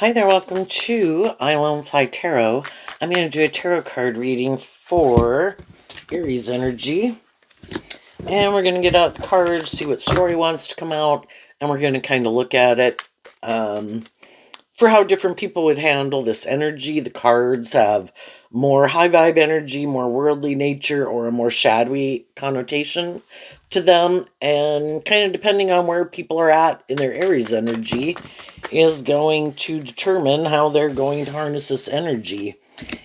Hi there, welcome to Fly Tarot. I'm going to do a tarot card reading for Aries energy. And we're going to get out the cards, see what story wants to come out, and we're going to kind of look at it for how different people would handle this energy. The cards have more high vibe energy, more worldly nature, or a more shadowy connotation to them. And kind of depending on where people are at in their Aries energy is going to determine how they're going to harness this energy.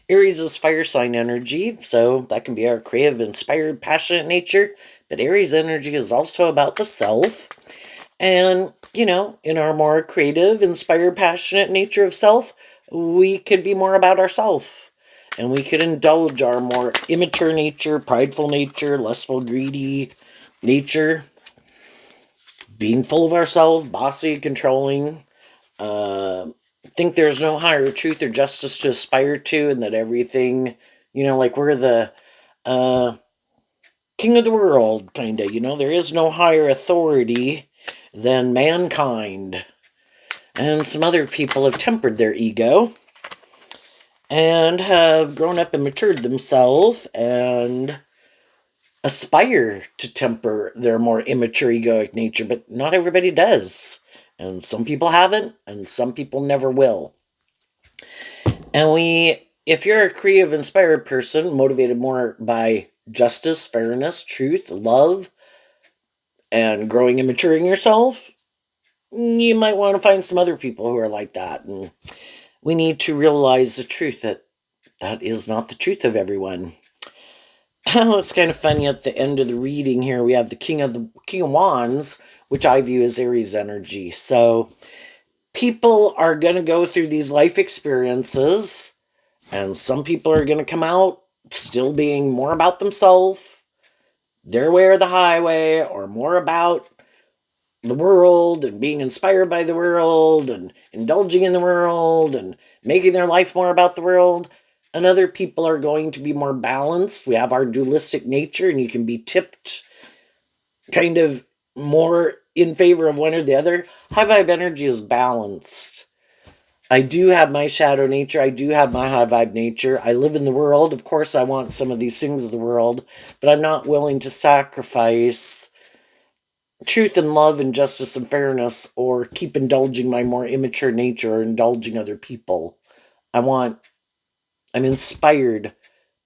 Aries is fire sign energy, so that can be our creative, inspired, passionate nature. But Aries energy is also about the self. And, in our more creative, inspired, passionate nature of self, we could be more about ourself. And we could indulge our more immature nature, prideful nature, lustful, greedy nature, being full of ourselves, bossy, controlling, think there's no higher truth or justice to aspire to, and that everything, like we're the king of the world, kind of, there is no higher authority than mankind. And some other people have tempered their ego and have grown up and matured themselves and aspire to temper their more immature egoic nature, but not everybody does. And some people haven't, and some people never will. And if you're a creative, inspired person, motivated more by justice, fairness, truth, love, and growing and maturing yourself, you might want to find some other people who are like that. And we need to realize the truth that is not the truth of everyone. It's kind of funny at the end of the reading here. We have the King of Wands, which I view as Aries energy. So people are going to go through these life experiences, and some people are going to come out still being more about themselves, their way or the highway, or more about the world and being inspired by the world and indulging in the world and making their life more about the world. And other people are going to be more balanced. We have our dualistic nature, and you can be tipped kind of more in favor of one or the other. High vibe energy is balanced. I do have my shadow nature. I do have my high vibe nature. I live in the world. Of course, I want some of these things of the world, but I'm not willing to sacrifice truth and love and justice and fairness or keep indulging my more immature nature or indulging other people. I'm inspired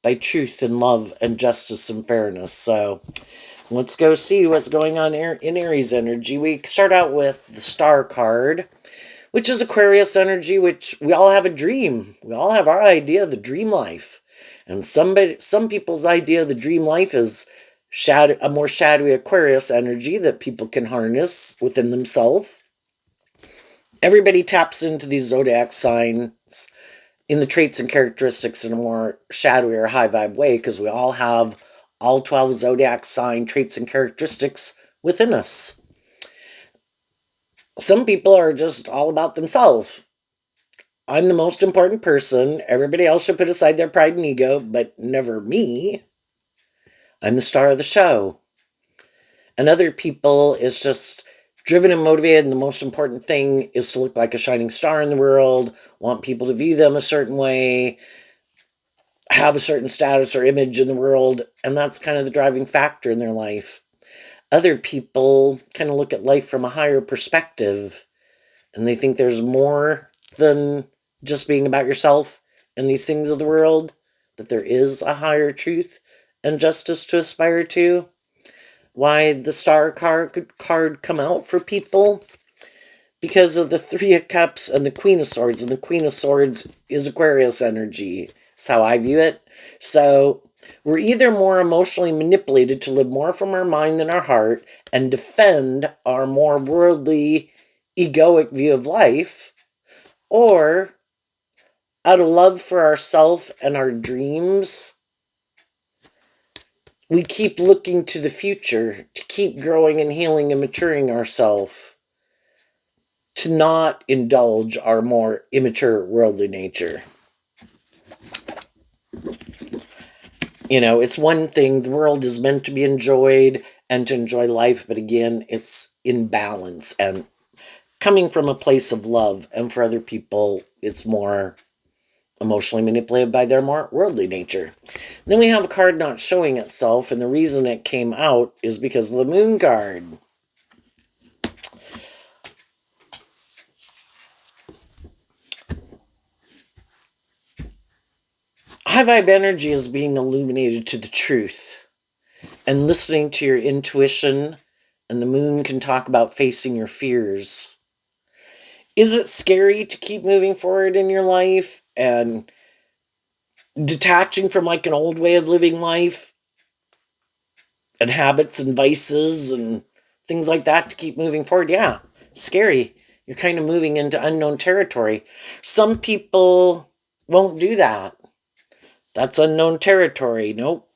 by truth and love and justice and fairness. So let's go see what's going on in Aries energy. We start out with the Star card, which is Aquarius energy, which we all have a dream. We all have our idea of the dream life. And some people's idea of the dream life is a more shadowy Aquarius energy that people can harness within themselves. Everybody taps into these zodiac signs in the traits and characteristics in a more shadowy or high vibe way, because we all have all 12 zodiac sign traits and characteristics within us. Some people are just all about themselves. I'm the most important person. Everybody else should put aside their pride and ego, but never me. I'm the star of the show. And other people is just driven and motivated, and the most important thing is to look like a shining star in the world, want people to view them a certain way, have a certain status or image in the world, and that's kind of the driving factor in their life. Other people kind of look at life from a higher perspective, and they think there's more than just being about yourself and these things of the world, that there is a higher truth and justice to aspire to. Why the Star card come out for people? Because of the Three of Cups and the Queen of Swords, and the Queen of Swords is Aquarius energy. That's how I view it. So we're either more emotionally manipulated to live more from our mind than our heart and defend our more worldly, egoic view of life, or out of love for ourselves and our dreams, we keep looking to the future to keep growing and healing and maturing ourselves, to not indulge our more immature worldly nature. It's one thing, the world is meant to be enjoyed and to enjoy life, but again, it's in balance. And coming from a place of love. And for other people, it's more emotionally manipulated by their more worldly nature. Then we have a card not showing itself, and the reason it came out is because of the moon card. High vibe energy is being illuminated to the truth and listening to your intuition, and the moon can talk about facing your fears. Is it scary to keep moving forward in your life and detaching from like an old way of living life and habits and vices and things like that to keep moving forward? Yeah, scary. You're kind of moving into unknown territory. Some people won't do that. That's unknown territory. Nope.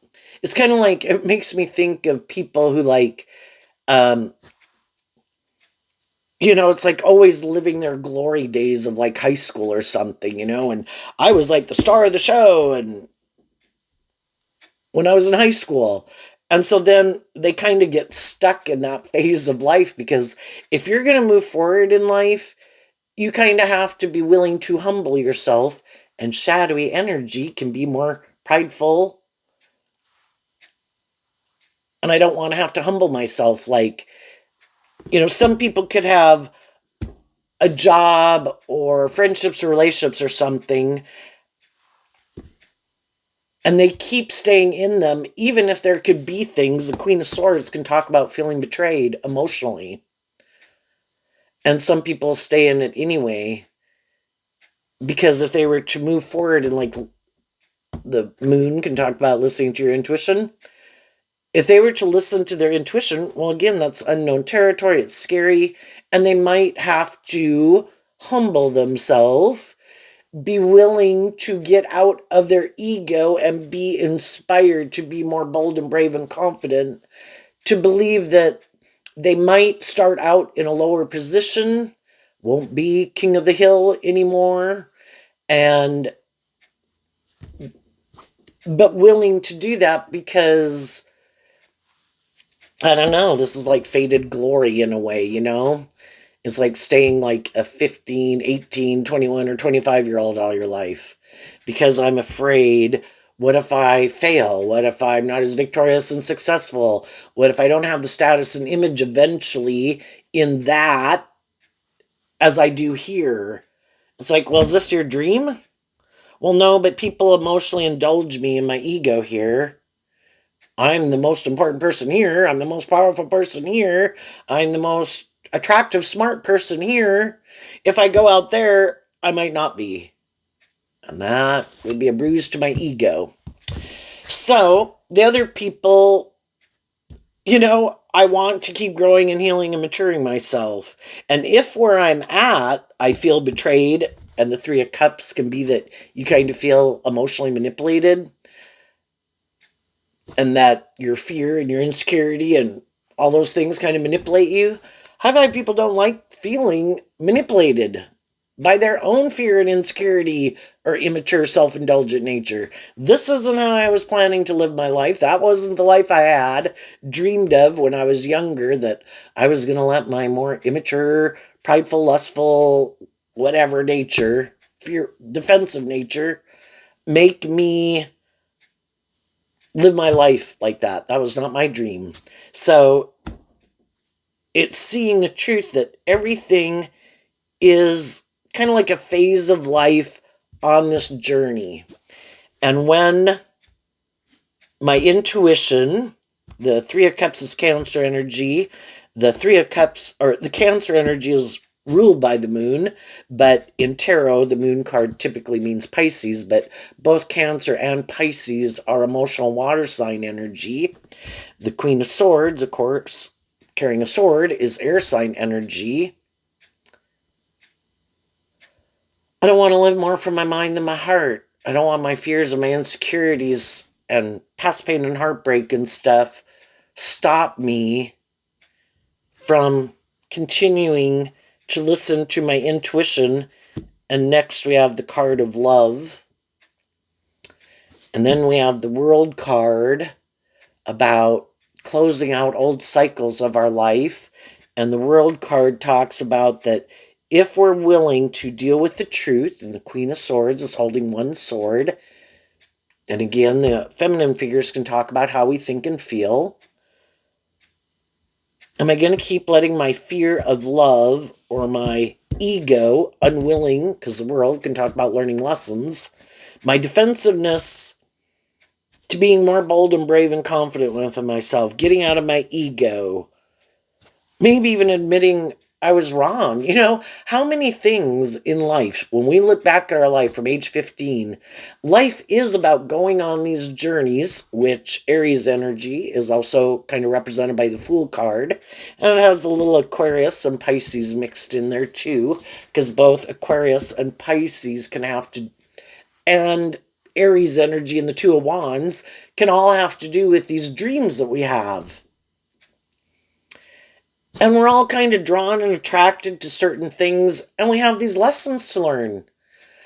It's kind of like, it makes me think of people who like, um, it's like always living their glory days of like high school or something, and I was like the star of the show and when I was in high school. And so then they kind of get stuck in that phase of life, because if you're going to move forward in life, you kind of have to be willing to humble yourself, and shadowy energy can be more prideful. And I don't want to have to humble myself. Like, some people could have a job or friendships or relationships or something, and they keep staying in them, even if there could be things. The Queen of Swords can talk about feeling betrayed emotionally. And some people stay in it anyway, because if they were to move forward, and like the moon can talk about listening to your intuition, if they were to listen to their intuition, well, again, that's unknown territory. It's scary. And they might have to humble themselves, be willing to get out of their ego and be inspired to be more bold and brave and confident, to believe that they might start out in a lower position, won't be king of the hill anymore, but willing to do that because, I don't know, this is like faded glory in a way, It's like staying like a 15, 18, 21, or 25-year-old all your life. Because I'm afraid, what if I fail? What if I'm not as victorious and successful? What if I don't have the status and image eventually in that as I do here? It's like, well, is this your dream? Well, no, but people emotionally indulge me in my ego here. I'm the most important person here. I'm the most powerful person here. I'm the most attractive, smart person here. If I go out there, I might not be. And that would be a bruise to my ego. So, the other people, I want to keep growing and healing and maturing myself. And if where I'm at, I feel betrayed, and the Three of Cups can be that you kind of feel emotionally manipulated, and that your fear and your insecurity and all those things kind of manipulate you. High vibe people don't like feeling manipulated by their own fear and insecurity or immature self-indulgent nature. This isn't how I was planning to live my life. That wasn't the life I had dreamed of when I was younger, that I was going to let my more immature, prideful, lustful, whatever nature, fear, defensive nature, make me live my life like that. That was not my dream. So it's seeing the truth that everything is kind of like a phase of life on this journey. And when my intuition, the Three of Cups is Cancer energy, the Three of Cups, or the Cancer energy, is ruled by the moon, but in tarot, the moon card typically means Pisces, but both Cancer and Pisces are emotional water sign energy. The Queen of Swords, of course, carrying a sword, is air sign energy. I don't want to live more from my mind than my heart. I don't want my fears and my insecurities and past pain and heartbreak and stuff stop me from continuing to listen to my intuition. And next we have the card of love. And then we have the World card about closing out old cycles of our life And the World card talks about that if we're willing to deal with the truth, and the Queen of Swords is holding one sword, and again, the feminine figures can talk about how we think and feel. Am I going to keep letting my fear of love or my ego, unwilling, because the World can talk about learning lessons, my defensiveness to being more bold and brave and confident with myself, getting out of my ego, maybe even admitting I was wrong. How many things in life, when we look back at our life from age 15, life is about going on these journeys, which Aries energy is also kind of represented by the Fool card. And it has a little Aquarius and Pisces mixed in there too, because both Aquarius and Pisces can have to, and Aries energy and the Two of Wands can all have to do with these dreams that we have. And we're all kind of drawn and attracted to certain things, and we have these lessons to learn.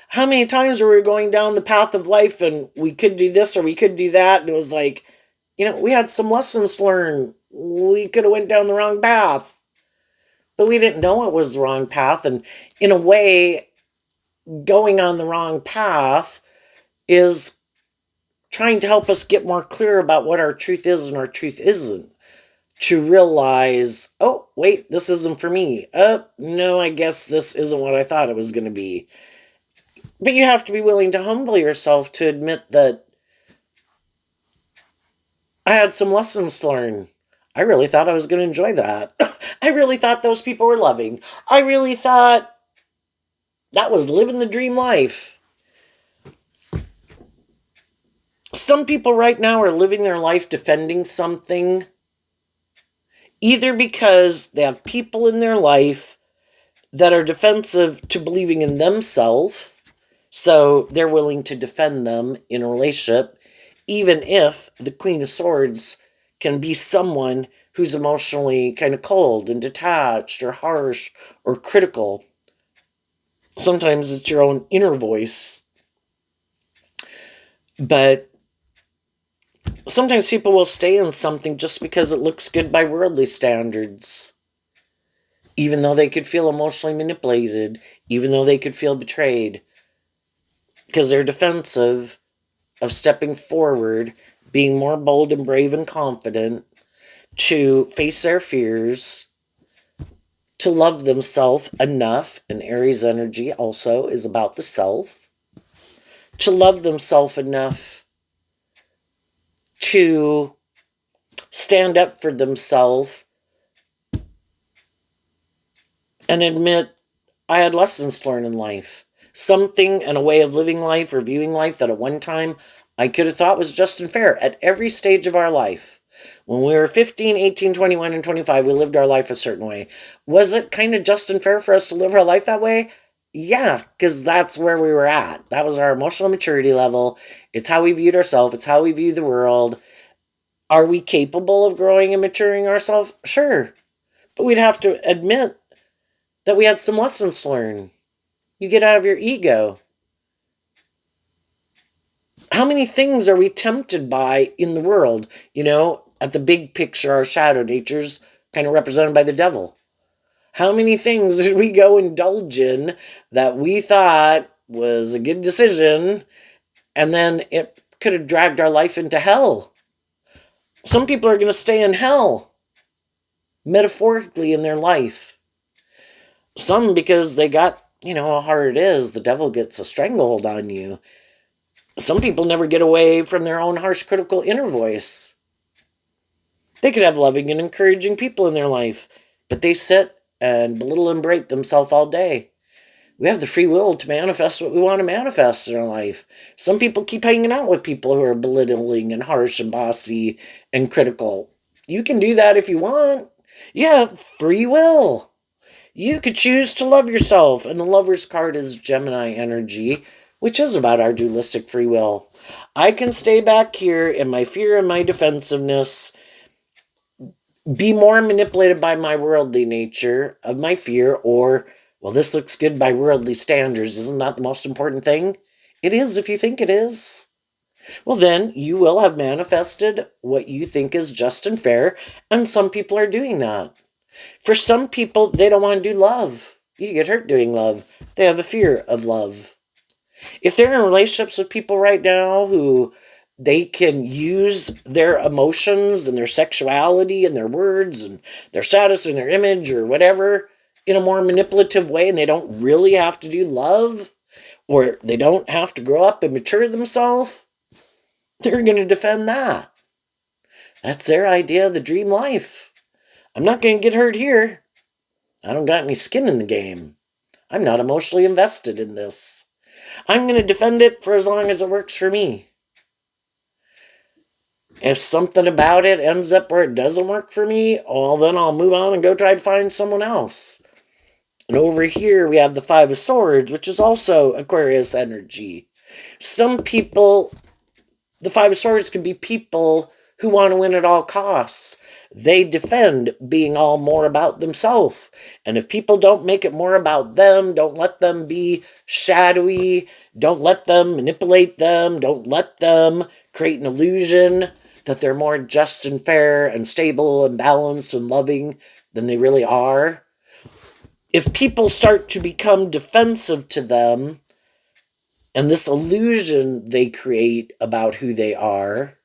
How many times were we going down the path of life and we could do this or we could do that, and it was like, we had some lessons to learn. We could have went down the wrong path, but we didn't know it was the wrong path. And in a way, going on the wrong path is trying to help us get more clear about what our truth is and our truth isn't. To realize, oh, wait, this isn't for me. No, I guess this isn't what I thought it was going to be. But you have to be willing to humble yourself to admit that I had some lessons to learn. I really thought I was going to enjoy that. I really thought those people were loving. I really thought that was living the dream life. Some people right now are living their life defending something, either because they have people in their life that are defensive to believing in themselves, so they're willing to defend them in a relationship, even if the Queen of Swords can be someone who's emotionally kind of cold and detached or harsh or critical. Sometimes it's your own inner voice. But sometimes people will stay in something just because it looks good by worldly standards, even though they could feel emotionally manipulated, even though they could feel betrayed, because they're defensive of stepping forward, being more bold and brave and confident, to face their fears, to love themselves enough. And Aries energy also is about the self. To love themselves enough to stand up for themselves and admit, I had lessons to learn in life. Something and a way of living life or viewing life that at one time I could have thought was just and fair at every stage of our life. When we were 15, 18, 21, and 25, we lived our life a certain way. Was it kind of just and fair for us to live our life that way? Yeah, because that's where we were at. That was our emotional maturity level. It's how we viewed ourselves. It's how we view the world. Are we capable of growing and maturing ourselves? Sure. But we'd have to admit that we had some lessons to learn. You get out of your ego. How many things are we tempted by in the world? At the big picture, our shadow nature's kind of represented by the devil. How many things did we go indulge in that we thought was a good decision, and then it could have dragged our life into hell? Some people are going to stay in hell, metaphorically, in their life. Some because they got, how hard it is. The devil gets a stranglehold on you. Some people never get away from their own harsh, critical inner voice. They could have loving and encouraging people in their life, but they sit and belittle and berate themselves all day. We have the free will to manifest what we want to manifest in our life. Some people keep hanging out with people who are belittling and harsh and bossy and critical. You can do that if you want. You have free will. You could choose to love yourself, and the Lover's card is Gemini energy, which is about our dualistic free will. I can stay back here in my fear and my defensiveness, be more manipulated by my worldly nature of my fear, or, well, this looks good by worldly standards. Isn't that the most important thing? It is if you think it is. Well, then you will have manifested what you think is just and fair, and some people are doing that. For some people, they don't want to do love. You get hurt doing love. They have a fear of love. If they're in relationships with people right now who they can use their emotions and their sexuality and their words and their status and their image or whatever in a more manipulative way, and they don't really have to do love, or they don't have to grow up and mature themselves, they're going to defend that. That's their idea of the dream life. I'm not going to get hurt here. I don't got any skin in the game. I'm not emotionally invested in this. I'm going to defend it for as long as it works for me. If something about it ends up where it doesn't work for me, well, then I'll move on and go try to find someone else. And over here, we have the Five of Swords, which is also Aquarius energy. Some people, the Five of Swords can be people who want to win at all costs. They defend being all more about themselves. And if people don't make it more about them, don't let them be shadowy, don't let them manipulate them, don't let them create an illusion that they're more just and fair and stable and balanced and loving than they really are. If people start to become defensive to them and this illusion they create about who they are,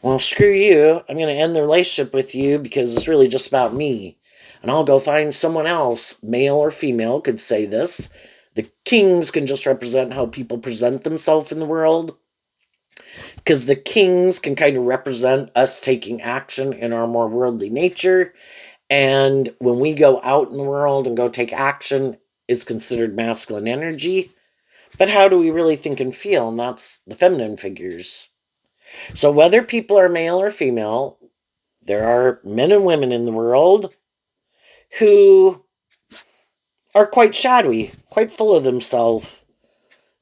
well, screw you. I'm going to end the relationship with you because it's really just about me. And I'll go find someone else, male or female, could say this. The kings can just represent how people present themselves in the world, because the kings can kind of represent us taking action in our more worldly nature. And when we go out in the world and go take action, it's considered masculine energy. But how do we really think and feel? And that's the feminine figures. So whether people are male or female, there are men and women in the world who are quite shadowy, quite full of themselves,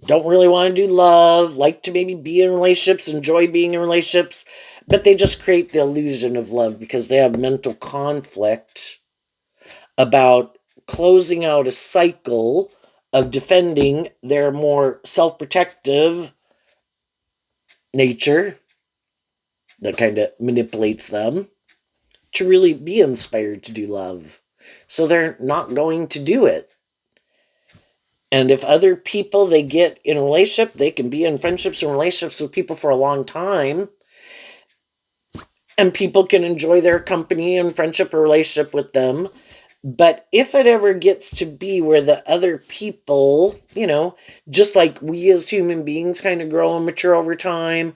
don't really want to do love, like to maybe be in relationships, enjoy being in relationships, but they just create the illusion of love because they have mental conflict about closing out a cycle of defending their more self-protective nature that kind of manipulates them to really be inspired to do love. So they're not going to do it. And if other people they get in a relationship, they can be in friendships and relationships with people for a long time. And people can enjoy their company and friendship or relationship with them. But if it ever gets to be where the other people, just like we as human beings kind of grow and mature over time,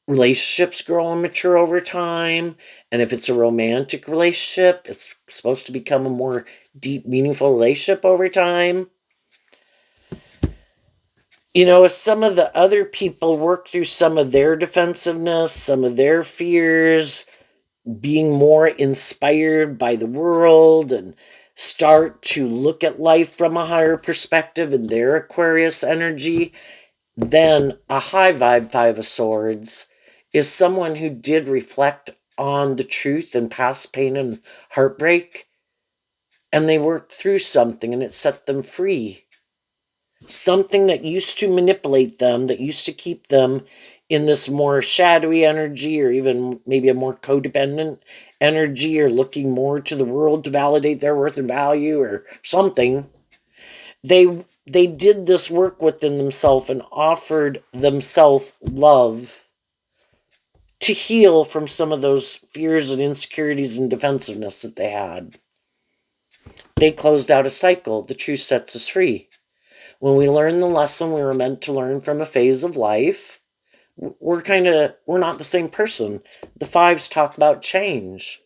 relationships grow and mature over time. And if it's a romantic relationship, it's supposed to become a more deep, meaningful relationship over time. As some of the other people work through some of their defensiveness, some of their fears, being more inspired by the world and start to look at life from a higher perspective in their Aquarius energy, then a high vibe Five of Swords is someone who did reflect on the truth and past pain and heartbreak, and they worked through something and it set them free. Something that used to manipulate them, that used to keep them in this more shadowy energy, or even maybe a more codependent energy, or looking more to the world to validate their worth and value or something. They did this work within themselves and offered themselves love to heal from some of those fears and insecurities and defensiveness that they had. They closed out a cycle. The truth sets us free. When we learn the lesson we were meant to learn from a phase of life, we're not the same person. The fives talk about change.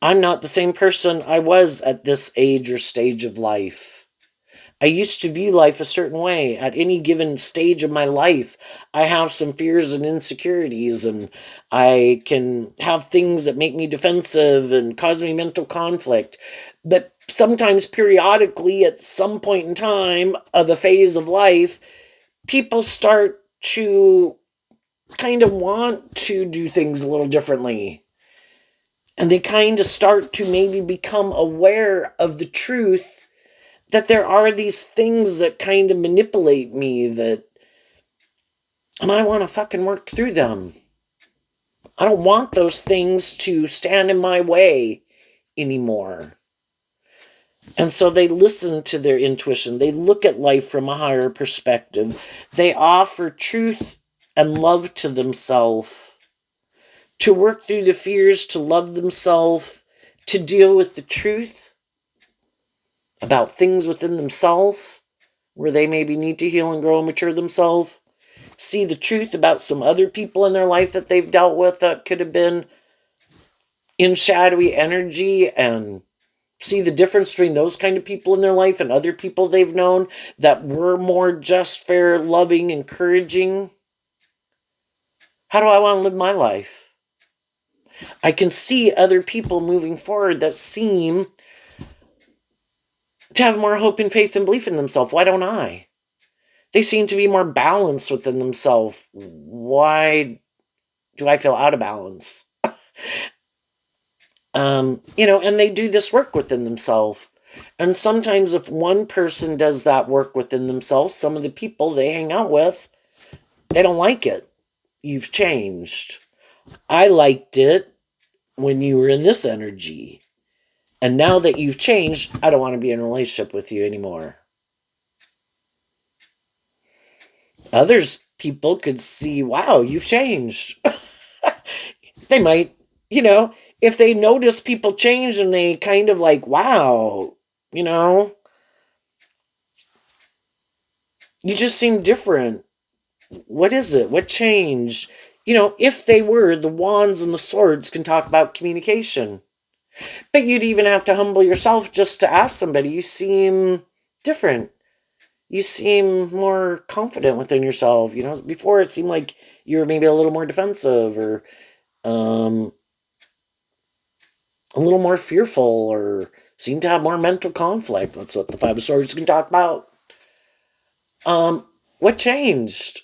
I'm not the same person I was at this age or stage of life. I used to view life a certain way. At any given stage of my life, I have some fears and insecurities, and I can have things that make me defensive and cause me mental conflict. But sometimes, periodically, at some point in time of a phase of life, people start to kind of want to do things a little differently. And they kind of start to maybe become aware of the truth that there are these things that kind of manipulate me, and I want to fucking work through them. I don't want those things to stand in my way anymore. And so they listen to their intuition. They look at life from a higher perspective. They offer truth and love to themselves, to work through the fears, to love themselves, to deal with the truth about things within themselves where they maybe need to heal and grow and mature themselves. See the truth about some other people in their life that they've dealt with that could have been in shadowy energy, and see the difference between those kind of people in their life and other people they've known that were more just, fair, loving, encouraging. How do I want to live my life? I can see other people moving forward that seem to have more hope and faith and belief in themselves. Why don't I? They seem to be more balanced within themselves. Why do I feel out of balance? And they do this work within themselves. And sometimes if one person does that work within themselves, some of the people they hang out with, they don't like it. You've changed. I liked it when you were in this energy. And now that you've changed, I don't want to be in a relationship with you anymore. Others people could see, wow, you've changed. They might, if they notice people change and they kind of like, wow, you know, you just seem different. What is it? What changed? If they were, the wands and the swords can talk about communication. But you'd even have to humble yourself just to ask somebody. You seem different. You seem more confident within yourself. Before it seemed like you were maybe a little more defensive, or um, a little more fearful, or seem to have more mental conflict. That's what the Five of Swords can talk about. What changed?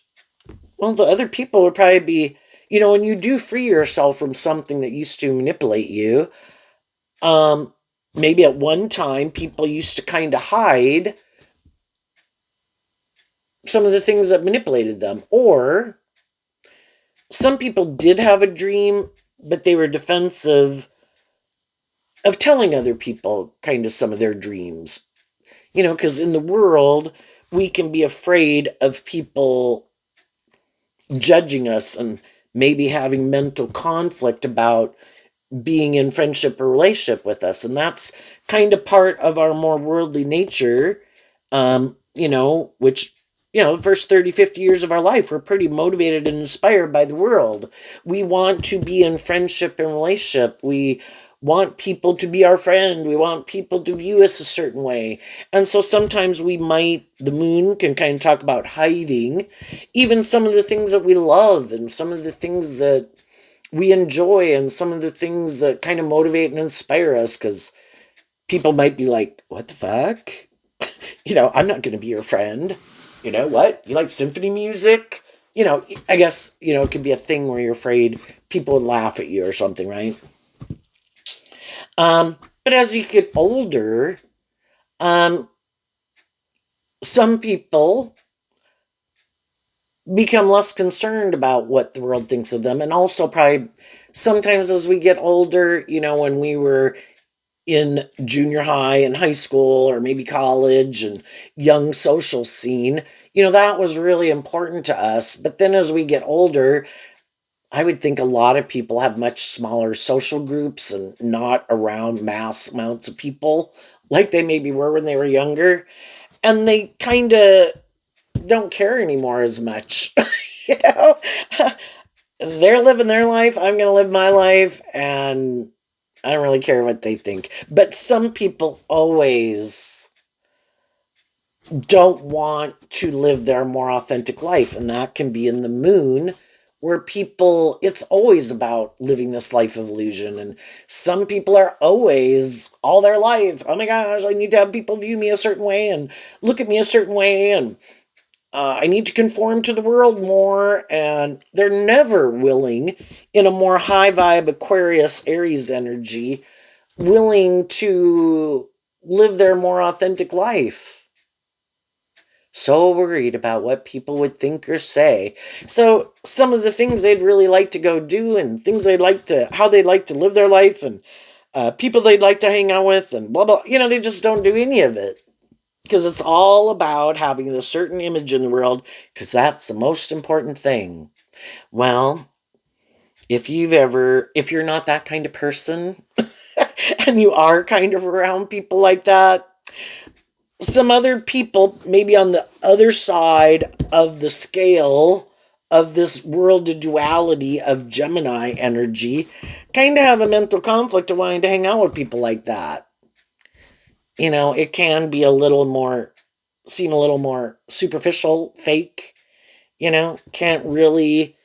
Well, the other people would probably be, when you do free yourself from something that used to manipulate you, maybe at one time people used to kind of hide some of the things that manipulated them. Or some people did have a dream, but they were defensive of telling other people kind of some of their dreams. Because in the world, we can be afraid of people judging us and maybe having mental conflict about being in friendship or relationship with us. And that's kind of part of our more worldly nature, which, the first 30, 50 years of our life, we're pretty motivated and inspired by the world. We want to be in friendship and relationship. We want people to be our friend. We want people to view us a certain way. And so sometimes the moon can kind of talk about hiding even some of the things that we love and some of the things that we enjoy and some of the things that kind of motivate and inspire us, because people might be like, what the fuck? I'm not going to be your friend. What? You like symphony music? I guess, it could be a thing where you're afraid people would laugh at you or something, right? But as you get older, some people become less concerned about what the world thinks of them. And also probably sometimes as we get older, when we were in junior high and high school or maybe college and young social scene, that was really important to us. But then as we get older, I would think a lot of people have much smaller social groups and not around mass amounts of people like they maybe were when they were younger. And they kind of don't care anymore as much. you know, they're living their life. I'm going to live my life. And I don't really care what they think. But some people always don't want to live their more authentic life. And that can be in the moon, where people, it's always about living this life of illusion. And some people are always, all their life, oh my gosh, I need to have people view me a certain way and look at me a certain way. And I need to conform to the world more. And they're never willing, in a more high vibe Aquarius Aries energy, willing to live their more authentic life. So worried about what people would think or say. So some of the things they'd really like to go do, and things how they'd like to live their life, and people they'd like to hang out with, and blah, blah, they just don't do any of it. Because it's all about having a certain image in the world, because that's the most important thing. Well, if you're not that kind of person, and you are kind of around people like that, some other people, maybe on the other side of the scale of this world of duality of Gemini energy, kind of have a mental conflict of wanting to hang out with people like that. It can be seem a little more superficial, fake, can't really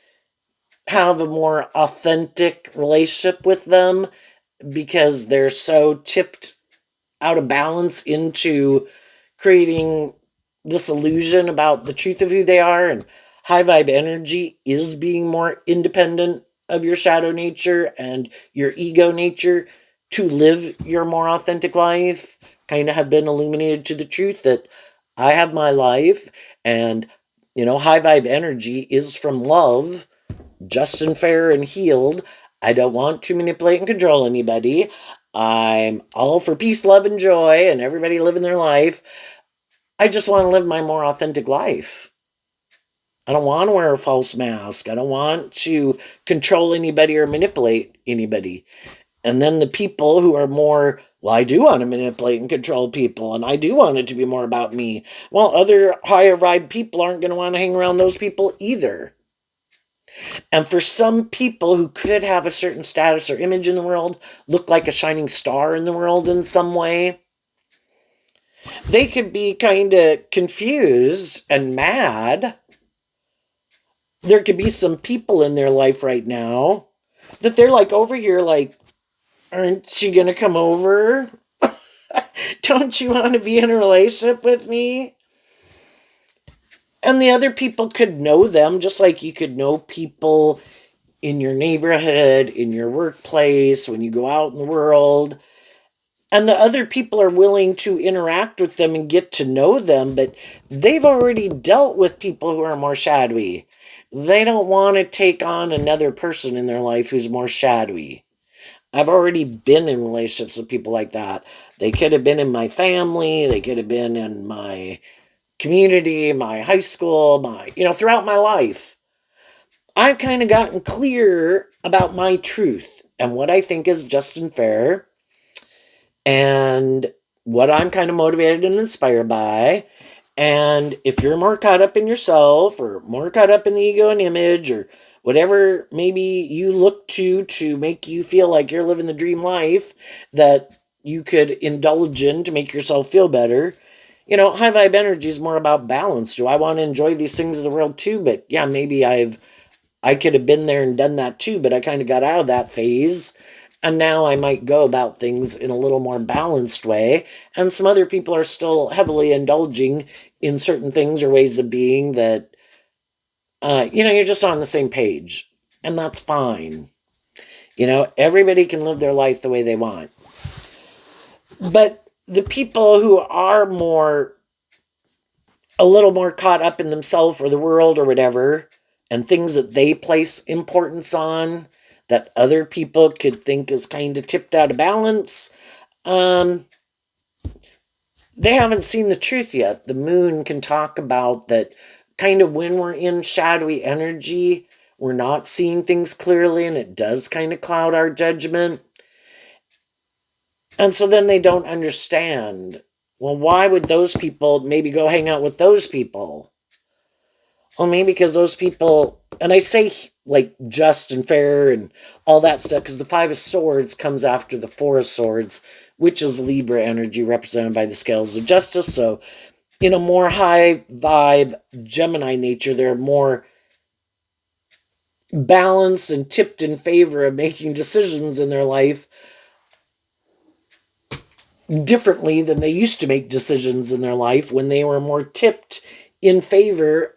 have a more authentic relationship with them because they're so tipped out of balance into creating this illusion about the truth of who they are. And high vibe energy is being more independent of your shadow nature and your ego nature to live your more authentic life. Kind of have been illuminated to the truth that I have my life, and high vibe energy is from love, just and fair and healed. I don't want to manipulate and control anybody. I'm all for peace, love, and joy, and everybody living their life. I just want to live my more authentic life. I don't want to wear a false mask. I don't want to control anybody or manipulate anybody. And then the people who are more, well, I do want to manipulate and control people, and I do want it to be more about me. Well, other higher vibe people aren't going to want to hang around those people either. And for some people who could have a certain status or image in the world, look like a shining star in the world in some way, they could be kind of confused and mad. There could be some people in their life right now that they're like over here, like, aren't you going to come over? Don't you want to be in a relationship with me? And the other people could know them just like you could know people in your neighborhood, in your workplace, when you go out in the world. And the other people are willing to interact with them and get to know them, but they've already dealt with people who are more shadowy. They don't want to take on another person in their life who's more shadowy. I've already been in relationships with people like that. They could have been in my family, they could have been in my community, my high school, throughout my life. I've kind of gotten clear about my truth and what I think is just and fair, and what I'm kind of motivated and inspired by. And if you're more caught up in yourself, or more caught up in the ego and image, or whatever maybe you look to make you feel like you're living the dream life that you could indulge in to make yourself feel better, high vibe energy is more about balance. Do I want to enjoy these things of the world too? But yeah, maybe I could have been there and done that too, but I kind of got out of that phase. And now I might go about things in a little more balanced way. And some other people are still heavily indulging in certain things or ways of being that, you're just on the same page. And that's fine. Everybody can live their life the way they want. But the people who are a little more caught up in themselves or the world or whatever, and things that they place importance on that other people could think is kind of tipped out of balance, they haven't seen the truth yet. The moon can talk about that kind of when we're in shadowy energy, we're not seeing things clearly, and it does kind of cloud our judgment. And so then they don't understand. Well, why would those people maybe go hang out with those people? Well, maybe because those people, and I say like just and fair and all that stuff, because the Five of Swords comes after the Four of Swords, which is Libra energy represented by the scales of justice. So, in a more high vibe Gemini nature, they're more balanced and tipped in favor of making decisions in their life differently than they used to make decisions in their life, when they were more tipped in favor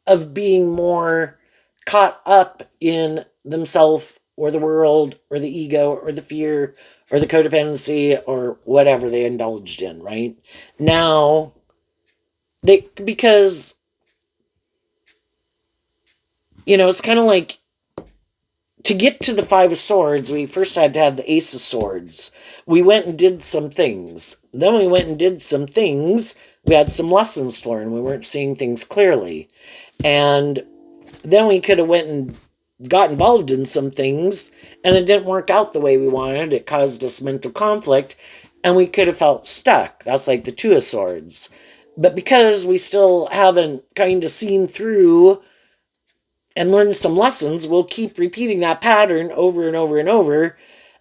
of being more caught up in themselves or the world or the ego or the fear or the codependency or whatever they indulged in, right? Now because, it's kind of like, to get to the Five of Swords, we first had to have the Ace of Swords. We went and did some things. Then we went and did some things. We had some lessons to learn. We weren't seeing things clearly. And then we could have went and got involved in some things, and it didn't work out the way we wanted. It caused us mental conflict, and we could have felt stuck. That's like the Two of Swords. But because we still haven't kind of seen through and learned some lessons, we'll keep repeating that pattern over and over and over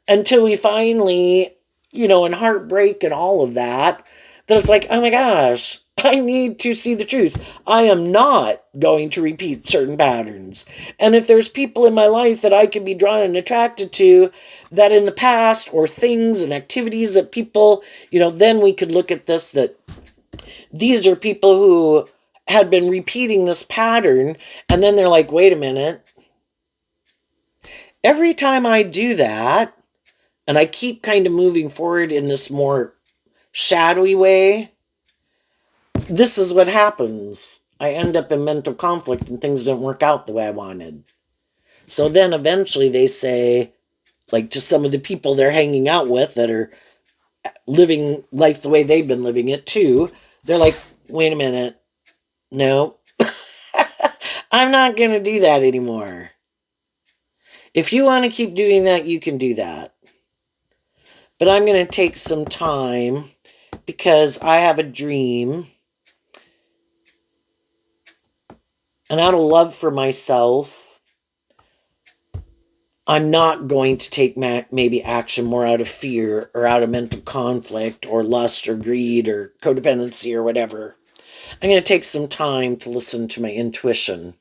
until we finally, in heartbreak and all of that, that it's like, oh my gosh, I need to see the truth. I am not going to repeat certain patterns. And if there's people in my life that I can be drawn and attracted to, that in the past, or things and activities that people, then we could look at this, that these are people who had been repeating this pattern, and then they're like, wait a minute. Every time I do that, and I keep kind of moving forward in this more shadowy way, this is what happens. I end up in mental conflict and things don't work out the way I wanted. So then eventually they say, like, to some of the people they're hanging out with that are living life the way they've been living it too, they're like, wait a minute. No, I'm not going to do that anymore. If you want to keep doing that, you can do that. But I'm going to take some time because I have a dream. And out of love for myself, I'm not going to take maybe action more out of fear or out of mental conflict or lust or greed or codependency or whatever. I'm going to take some time to listen to my intuition.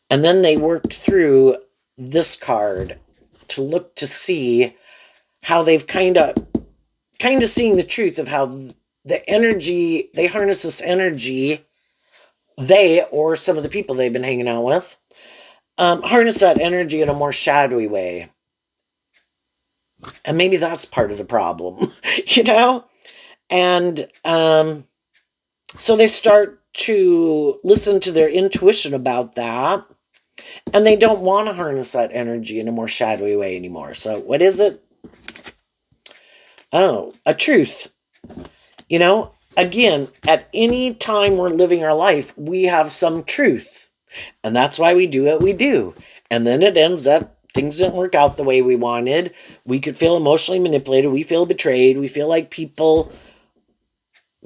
And then they work through this card to look to see how they've kind of seeing the truth of how the energy, they harness this energy, they or some of the people they've been hanging out with, harness that energy in a more shadowy way. And maybe that's part of the problem, And so they start to listen to their intuition about that. And they don't want to harness that energy in a more shadowy way anymore. So what is it? Oh, a truth. Again, at any time we're living our life, we have some truth. And that's why we do what we do. And then it ends up, things didn't work out the way we wanted. We could feel emotionally manipulated. We feel betrayed. We feel like people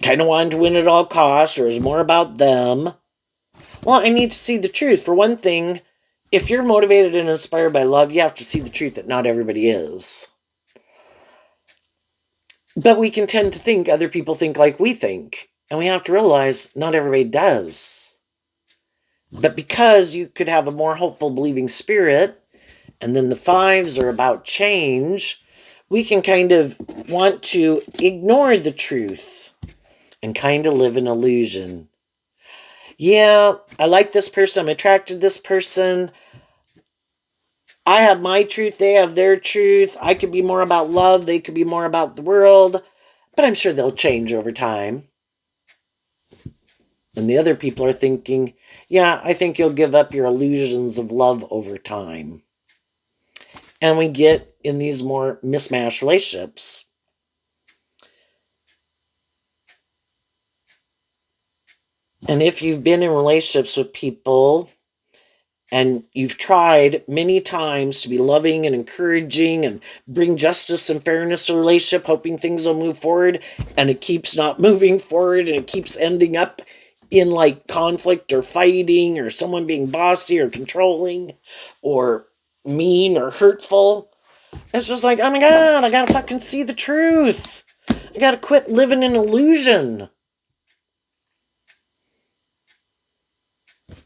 kind of wanted to win at all costs, or it was more about them. Well, I need to see the truth. For one thing, if you're motivated and inspired by love, you have to see the truth that not everybody is. But we can tend to think other people think like we think. And we have to realize not everybody does. But because you could have a more hopeful, believing spirit, and then the fives are about change, we can kind of want to ignore the truth and kind of live in illusion. Yeah, I like this person. I'm attracted to this person. I have my truth. They have their truth. I could be more about love. They could be more about the world. But I'm sure they'll change over time. And the other people are thinking, yeah, I think you'll give up your illusions of love over time. And we get in these more mismatched relationships. And if you've been in relationships with people and you've tried many times to be loving and encouraging and bring justice and fairness to the relationship, hoping things will move forward, and it keeps not moving forward, and it keeps ending up in like conflict or fighting or someone being bossy or controlling or mean or hurtful, it's just like, oh my God, I gotta fucking see the truth. I gotta quit living in illusion.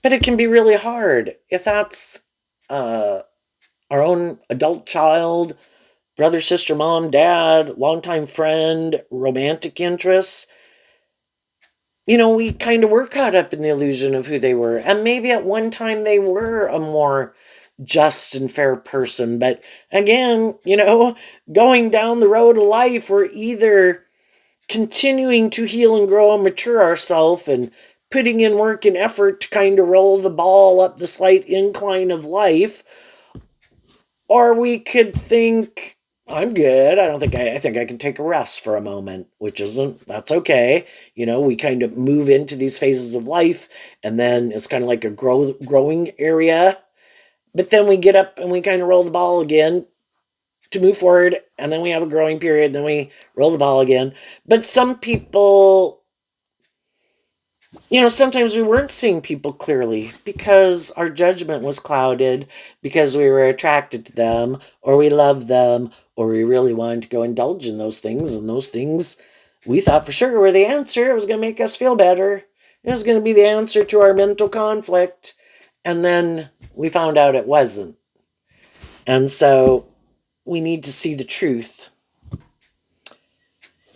But it can be really hard if that's our own adult child, brother, sister, mom, dad, longtime friend, romantic interests. We kind of were caught up in the illusion of who they were. And maybe at one time they were a more just and fair person. But again, going down the road of life, we're either continuing to heal and grow and mature ourselves and putting in work and effort to kind of roll the ball up the slight incline of life. Or we could think, I'm good. I think I can take a rest for a moment, which isn't, that's okay. We kind of move into these phases of life, and then it's kind of like a growing area. But then we get up and we kind of roll the ball again to move forward, and then we have a growing period, then we roll the ball again. But some people, sometimes we weren't seeing people clearly because our judgment was clouded, because we were attracted to them, or we loved them, or we really wanted to go indulge in those things. And those things we thought for sure were the answer. It was going to make us feel better. It was going to be the answer to our mental conflict. And then we found out it wasn't. And so we need to see the truth.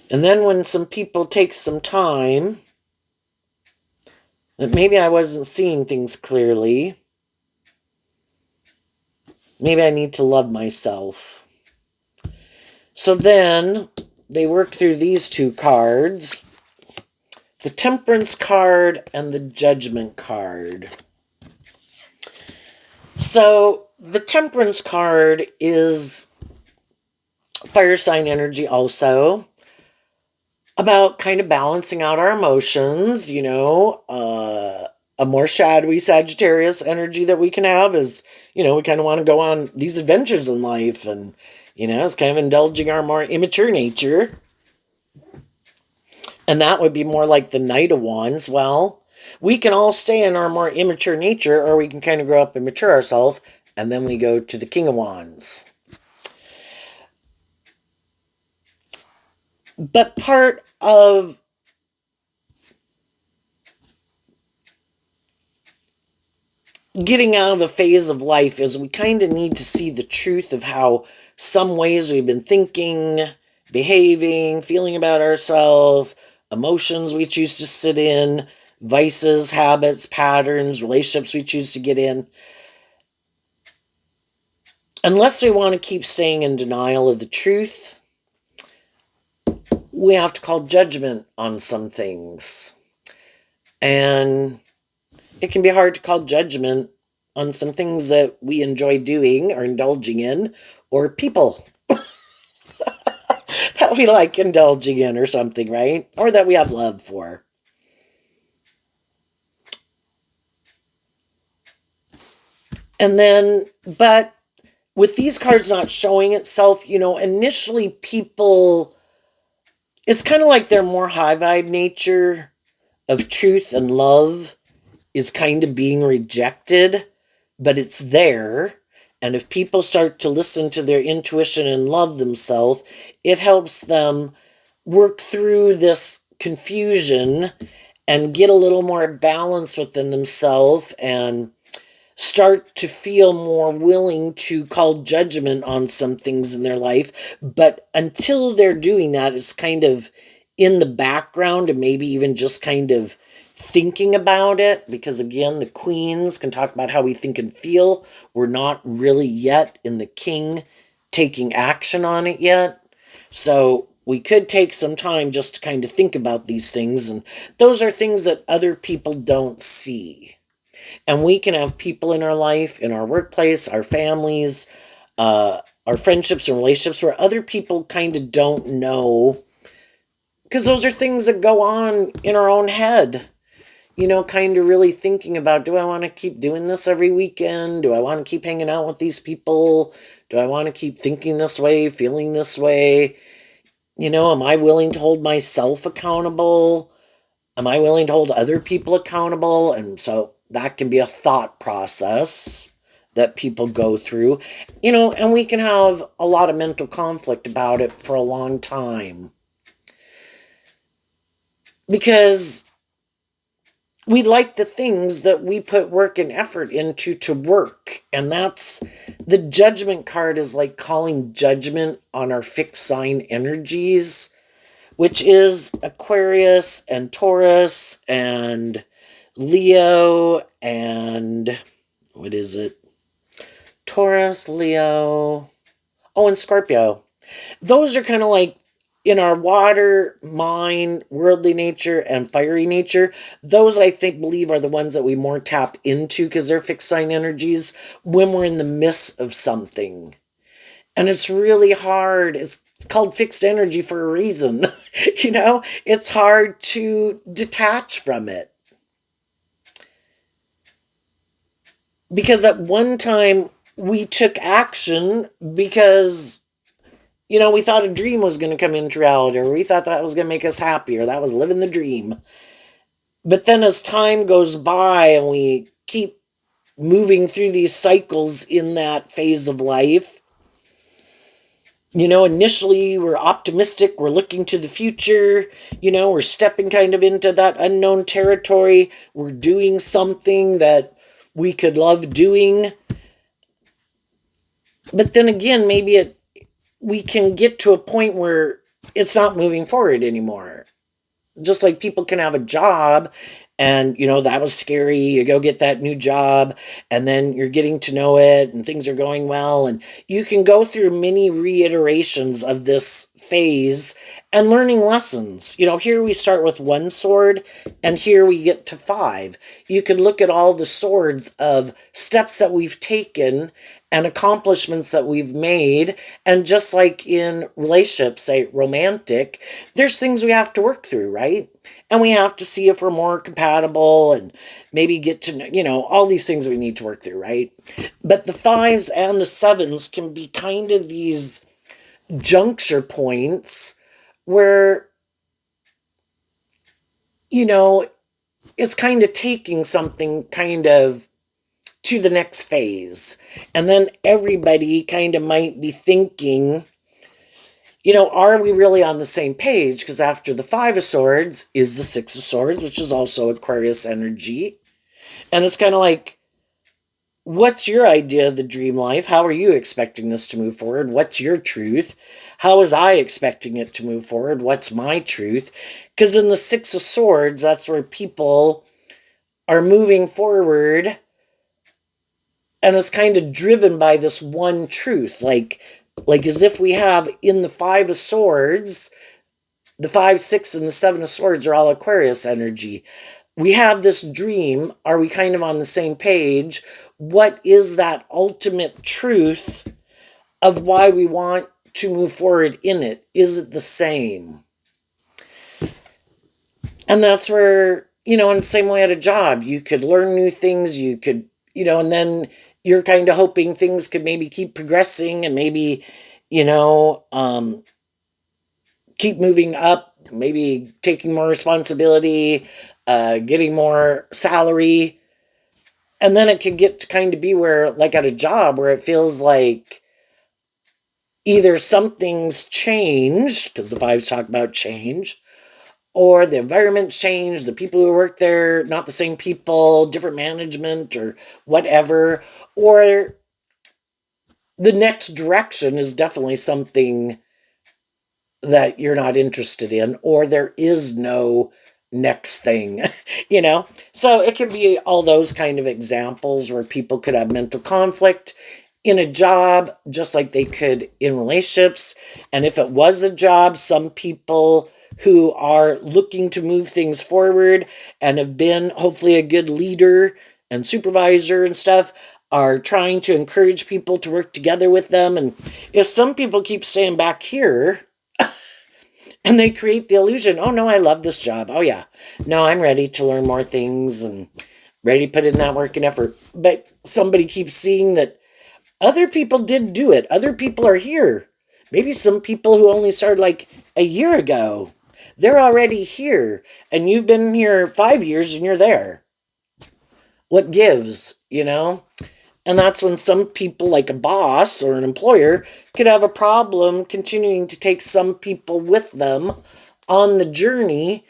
And then when some people take some time, that maybe I wasn't seeing things clearly, maybe I need to love myself. So then they work through these two cards, the Temperance card and the Judgment card. So the Temperance card is fire sign energy also, about kind of balancing out our emotions. A more shadowy Sagittarius energy that we can have is, we kind of want to go on these adventures in life, and, it's kind of indulging our more immature nature. And that would be more like the Knight of Wands. Well, we can all stay in our more immature nature, or we can kind of grow up and mature ourselves, and then we go to the King of Wands. But part of getting out of the phase of life is we kind of need to see the truth of how some ways we've been thinking, behaving, feeling about ourselves, emotions we choose to sit in, vices, habits, patterns, relationships we choose to get in. Unless we want to keep staying in denial of the truth, we have to call judgment on some things. And it can be hard to call judgment on some things that we enjoy doing or indulging in, or people that we like indulging in or something, right? Or that we have love for. And then, but with these cards not showing itself, initially people, it's kind of like their more high vibe nature of truth and love is kind of being rejected, but it's there. And if people start to listen to their intuition and love themselves, it helps them work through this confusion and get a little more balance within themselves and start to feel more willing to call judgment on some things in their life. But until they're doing that, it's kind of in the background, and maybe even just kind of thinking about it, because again, the queens can talk about how we think and feel. We're not really yet in the king taking action on it yet. So we could take some time just to kind of think about these things, and those are things that other people don't see. And we can have people in our life, in our workplace, our families, our friendships and relationships, where other people kind of don't know, because those are things that go on in our own head. Kind of really thinking about, do I want to keep doing this every weekend? Do I want to keep hanging out with these people? Do I want to keep thinking this way, feeling this way? Am I willing to hold myself accountable? Am I willing to hold other people accountable? And so that can be a thought process that people go through, and we can have a lot of mental conflict about it for a long time. Because we like the things that we put work and effort into to work. And that's, the Judgment card is like calling judgment on our fixed sign energies, which is Aquarius and Taurus and Leo and, what is it? Taurus, Leo, and Scorpio. Those are kind of like in our water, mind, worldly nature, and fiery nature, those I think believe are the ones that we more tap into because they're fixed sign energies when we're in the midst of something. And it's really hard. It's called fixed energy for a reason. It's hard to detach from it. Because at one time we took action because we thought a dream was going to come into reality, or we thought that was going to make us happy, or that was living the dream. But then as time goes by and we keep moving through these cycles in that phase of life, initially we're optimistic, we're looking to the future, we're stepping kind of into that unknown territory, we're doing something that we could love doing. But then again, maybe we can get to a point where it's not moving forward anymore. Just like people can have a job and that was scary, you go get that new job and then you're getting to know it and things are going well, and you can go through many reiterations of this phase and learning lessons. Here we start with one sword and here we get to five. You could look at all the swords of steps that we've taken and accomplishments that we've made. And just like in relationships, say romantic, there's things we have to work through, right? And we have to see if we're more compatible and maybe get to know, all these things we need to work through, right? But the fives and the sevens can be kind of these juncture points where, it's kind of taking something kind of to the next phase. And then everybody kind of might be thinking, are we really on the same page? Because after the Five of Swords is the Six of Swords, which is also Aquarius energy. And it's kind of like, what's your idea of the dream life? How are you expecting this to move forward? What's your truth? How was I expecting it to move forward? What's my truth? Because in the Six of Swords, that's where people are moving forward and it's kind of driven by this one truth. Like as if we have in the Five of Swords, the 5, 6, and the 7 of Swords are all Aquarius energy. We have this dream. Are we kind of on the same page? What is that ultimate truth of why we want to move forward in it? Is it the same? And that's where, in the same way at a job, you could learn new things, you could, and then you're kind of hoping things could maybe keep progressing and maybe, keep moving up, maybe taking more responsibility, getting more salary. And then it could get to kind of be where, like at a job, where it feels like either something's changed, because the fives talk about change, or the environment's changed, the people who work there, not the same people, different management or whatever, or the next direction is definitely something that you're not interested in, or there is no next thing, So it can be all those kind of examples where people could have mental conflict in a job, just like they could in relationships. And if it was a job, some people who are looking to move things forward and have been hopefully a good leader and supervisor and stuff are trying to encourage people to work together with them. And if some people keep staying back here, and they create the illusion, oh no, I love this job. Oh yeah, no, I'm ready to learn more things and ready to put in that work and effort. But somebody keeps seeing that other people did do it. Other people are here. Maybe some people who only started like a year ago, they're already here. And you've been here 5 years and you're there. What gives, And that's when some people, like a boss or an employer, could have a problem continuing to take some people with them on the journey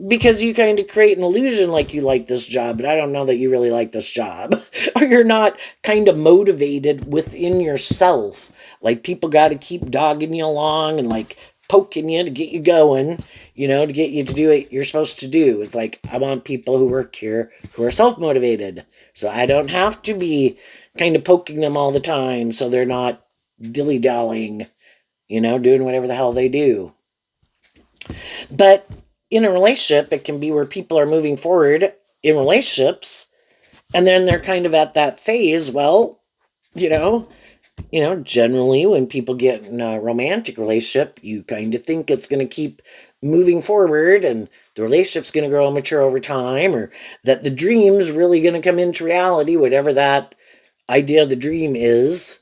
because you kind of create an illusion like you like this job, but I don't know that you really like this job. Or you're not kind of motivated within yourself. Like people got to keep dogging you along and like poking you to get you going, to get you to do what you're supposed to do. It's like, I want people who work here who are self-motivated. So I don't have to be kind of poking them all the time so they're not dilly-dallying, doing whatever the hell they do. But in a relationship, it can be where people are moving forward in relationships, and then they're kind of at that phase. Well, you know, generally when people get in a romantic relationship, you kind of think it's going to keep moving forward and the relationship's going to grow and mature over time, or that the dream's really going to come into reality, whatever that idea of the dream is.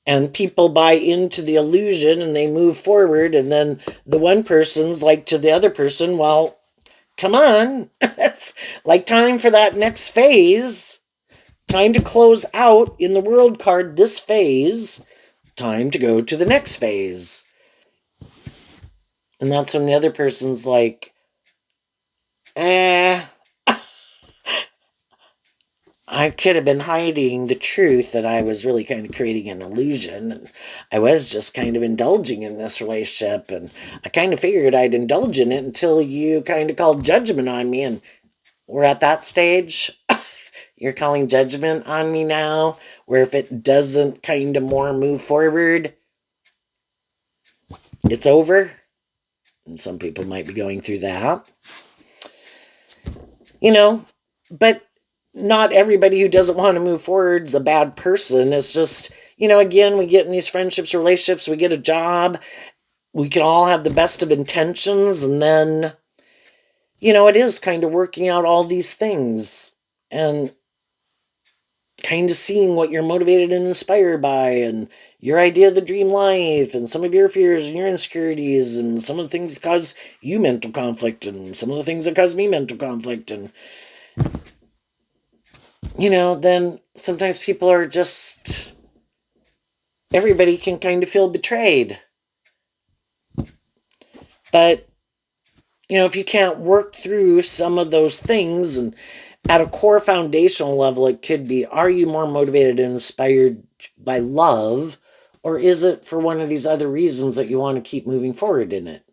And people buy into the illusion and they move forward, and then the one person's like to the other person, well, come on, it's like time for that next phase. Time to close out in the world card this phase. Time to go to the next phase. And that's when the other person's like, I could have been hiding the truth that I was really kind of creating an illusion. And I was just kind of indulging in this relationship. And I kind of figured I'd indulge in it until you kind of called judgment on me. And we're at that stage. You're calling judgment on me now, where if it doesn't kind of more move forward, it's over. And some people might be going through that. But not everybody who doesn't want to move forward is a bad person. It's just, again, we get in these friendships, relationships, we get a job, we can all have the best of intentions, and then, it is kind of working out all these things and kind of seeing what you're motivated and inspired by, and your idea of the dream life, and some of your fears and your insecurities, and some of the things that cause you mental conflict, and some of the things that cause me mental conflict. And, then sometimes people are just, everybody can kind of feel betrayed. But, if you can't work through some of those things, and at a core foundational level, it could be, are you more motivated and inspired by love, or is it for one of these other reasons that you want to keep moving forward in it?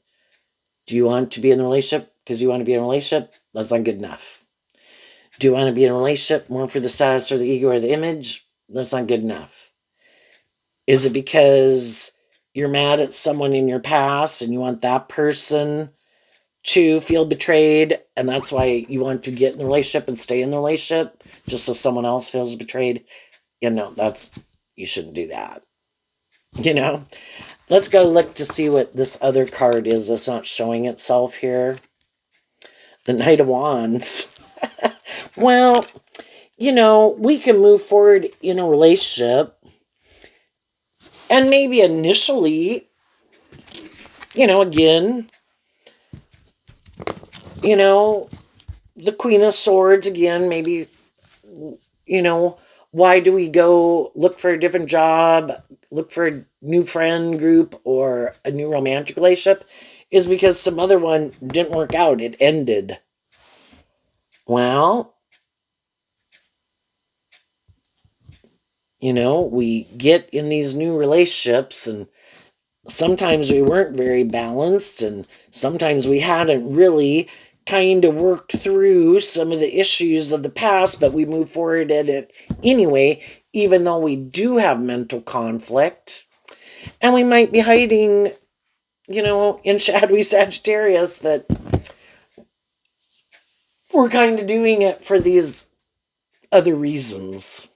Do you want to be in a relationship because you want to be in a relationship? That's not good enough. Do you want to be in a relationship more for the status or the ego or the image? That's not good enough. Is it because you're mad at someone in your past and you want that person to feel betrayed, and that's why you want to get in the relationship and stay in the relationship just so someone else feels betrayed? You shouldn't do that. Let's go look to see what this other card is that's not showing itself here. The Knight of Wands. Well, we can move forward in a relationship, and maybe initially, again, the Queen of Swords again, maybe, why do we go look for a different job, look for a new friend group or a new romantic relationship? Is because some other one didn't work out. It ended. Well, we get in these new relationships, and sometimes we weren't very balanced, and sometimes we hadn't really kind of worked through some of the issues of the past, but we move forward at it anyway, even though we do have mental conflict. And we might be hiding, in shadowy Sagittarius, that we're kind of doing it for these other reasons.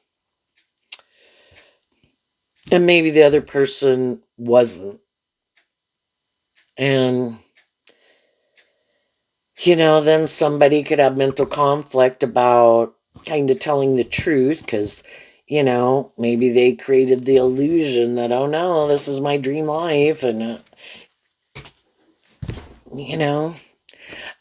And maybe the other person wasn't. And, then somebody could have mental conflict about kind of telling the truth because, maybe they created the illusion that, oh no, this is my dream life. And,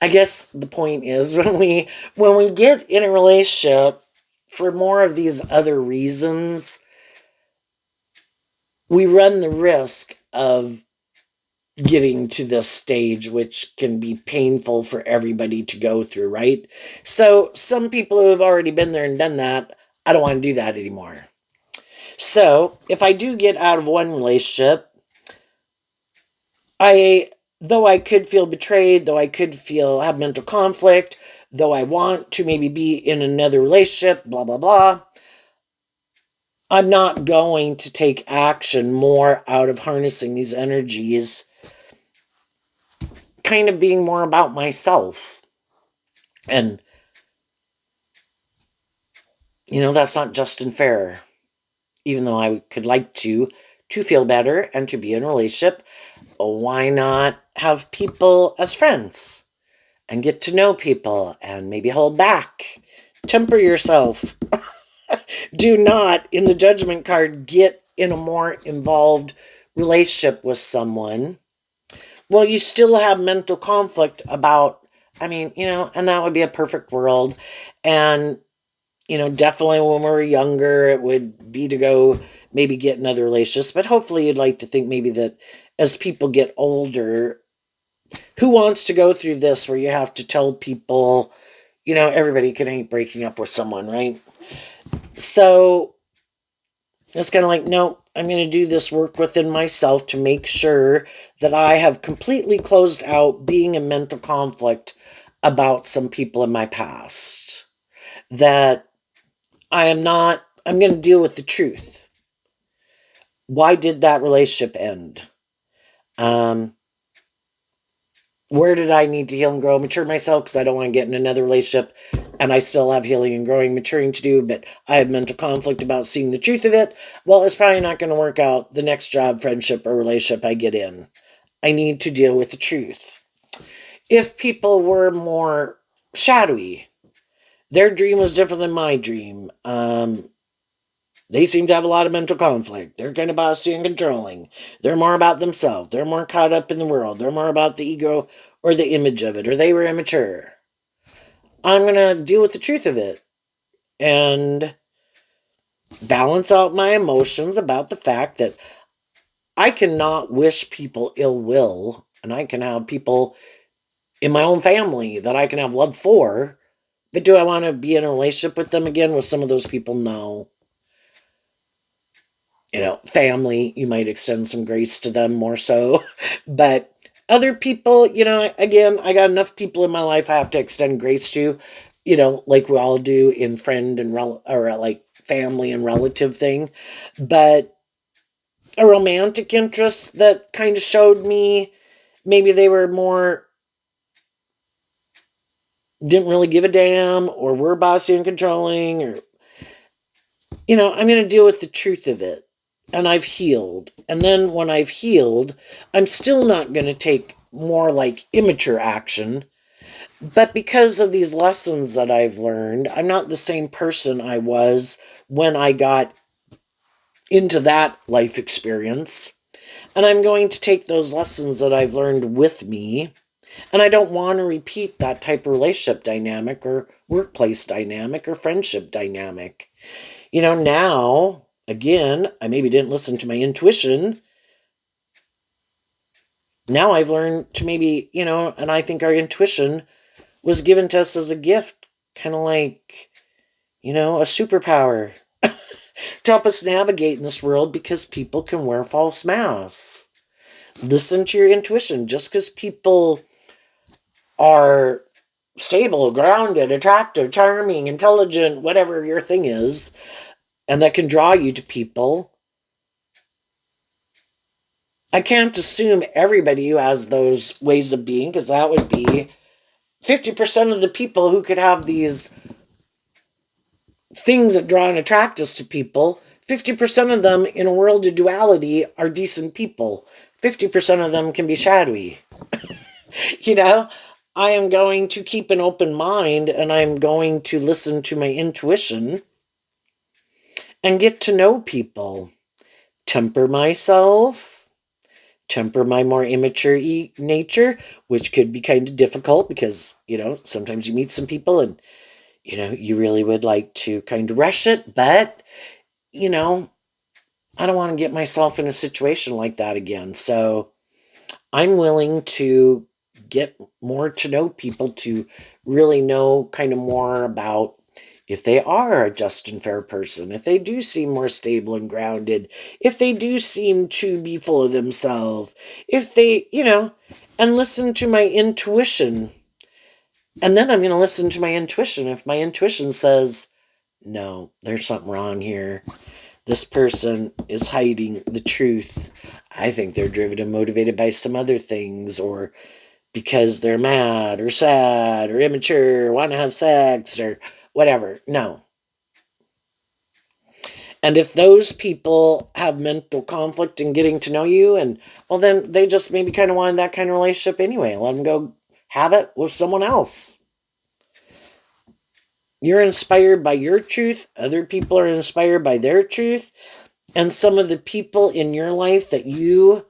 I guess the point is when we get in a relationship for more of these other reasons, we run the risk of getting to this stage, which can be painful for everybody to go through, right? So some people who have already been there and done that, I don't want to do that anymore. So if I do get out of one relationship, though I could feel betrayed, though I could have mental conflict, though I want to maybe be in another relationship, blah, blah, blah, I'm not going to take action more out of harnessing these energies, kind of being more about myself. And, that's not just and fair. Even though I could like to feel better and to be in a relationship, why not have people as friends and get to know people and maybe hold back? Temper yourself. Do not, in the judgment card, get in a more involved relationship with someone. Well, you still have mental conflict about, and that would be a perfect world. And, definitely when we were younger, it would be to go maybe get in other relationships. But hopefully you'd like to think maybe that as people get older, who wants to go through this where you have to tell people, everybody can hate breaking up with someone, right? So it's kind of like, no, I'm going to do this work within myself to make sure that I have completely closed out being in mental conflict about some people in my past. That I'm going to deal with the truth. Why did that relationship end? Where did I need to heal and grow, mature myself? Because I don't want to get in another relationship and I still have healing and growing, maturing to do, but I have mental conflict about seeing the truth of it. Well, it's probably not going to work out the next job, friendship, or relationship I get in. I need to deal with the truth. If people were more shadowy, their dream was different than my dream. They seem to have a lot of mental conflict. They're kind of bossy and controlling. They're more about themselves. They're more caught up in the world. They're more about the ego or the image of it, or they were immature. I'm going to deal with the truth of it and balance out my emotions about the fact that I cannot wish people ill will, and I can have people in my own family that I can have love for. But do I want to be in a relationship with them again with some of those people? No. Family, you might extend some grace to them more so. But other people, again, I got enough people in my life I have to extend grace to, like we all do in friend and or like family and relative thing. But a romantic interest that kind of showed me maybe they were more, didn't really give a damn, or were bossy and controlling, or, I'm going to deal with the truth of it. And I've healed. And then when I've healed, I'm still not going to take more like immature action. But because of these lessons that I've learned, I'm not the same person I was when I got into that life experience. And I'm going to take those lessons that I've learned with me. And I don't want to repeat that type of relationship dynamic or workplace dynamic or friendship dynamic. Now, again, I maybe didn't listen to my intuition. Now I've learned to maybe, and I think our intuition was given to us as a gift, kind of like, a superpower to help us navigate in this world because people can wear false masks. Listen to your intuition. Just because people are stable, grounded, attractive, charming, intelligent, whatever your thing is, and that can draw you to people, I can't assume everybody who has those ways of being, because that would be 50% of the people who could have these things that draw and attract us to people. 50% of them in a world of duality are decent people. 50% of them can be shadowy. I am going to keep an open mind, and I'm going to listen to my intuition and get to know people. Temper myself, temper my more immature nature, which could be kind of difficult because, sometimes you meet some people and, you really would like to kind of rush it, but, I don't want to get myself in a situation like that again. So I'm willing to get more to know people, to really know kind of more about if they are a just and fair person, if they do seem more stable and grounded, if they do seem to be full of themselves, if they, and listen to my intuition. And then I'm going to listen to my intuition. If my intuition says, no, there's something wrong here, this person is hiding the truth. I think they're driven and motivated by some other things, or because they're mad or sad or immature, want to have sex or whatever. No. And if those people have mental conflict in getting to know you, and well, then they just maybe kind of want that kind of relationship anyway. Let them go have it with someone else. You're inspired by your truth, other people are inspired by their truth, and some of the people in your life that you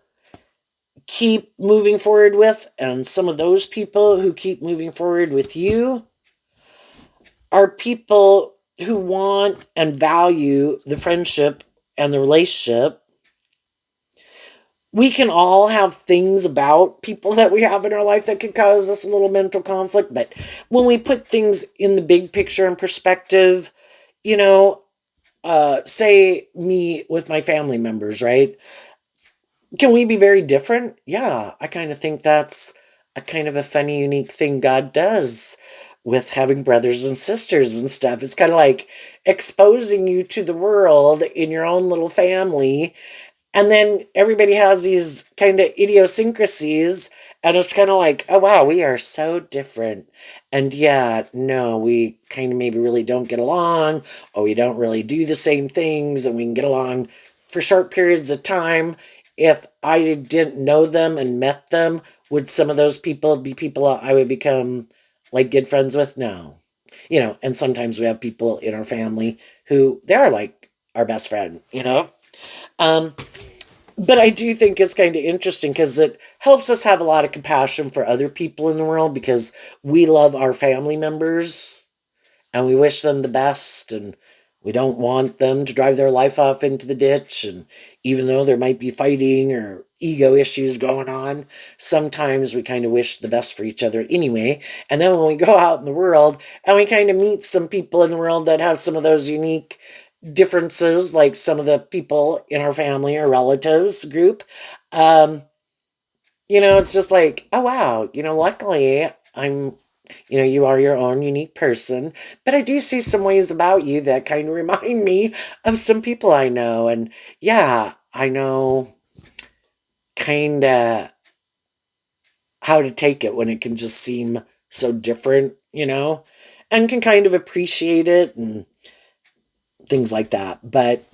keep moving forward with, and some of those people who keep moving forward with you, are people who want and value the friendship and the relationship. We can all have things about people that we have in our life that could cause us a little mental conflict, but when we put things in the big picture and perspective, you know, say me with my family members, right? Can we be very different? Yeah, I kind of think that's a kind of a funny, unique thing God does with having brothers and sisters and stuff. It's kind of like exposing you to the world in your own little family, and then everybody has these kind of idiosyncrasies, and it's kind of like, oh wow, we are so different. And yeah, no, we kind of maybe really don't get along, or we don't really do the same things, and we can get along for short periods of time. If I didn't know them and met them, would some of those people be people I would become like good friends with? No. And sometimes we have people in our family who they are like our best friend. Um, but I do think it's kind of interesting because it helps us have a lot of compassion for other people in the world, because we love our family members and we wish them the best, and we don't want them to drive their life off into the ditch. And even though there might be fighting or ego issues going on, sometimes we kind of wish the best for each other anyway. And then when we go out in the world and we kind of meet some people in the world that have some of those unique differences, like some of the people in our family or relatives group, um, it's just like, oh wow, luckily you are your own unique person, but I do see some ways about you that kind of remind me of some people I know. And yeah, I know kind of how to take it when it can just seem so different, and can kind of appreciate it and things like that. But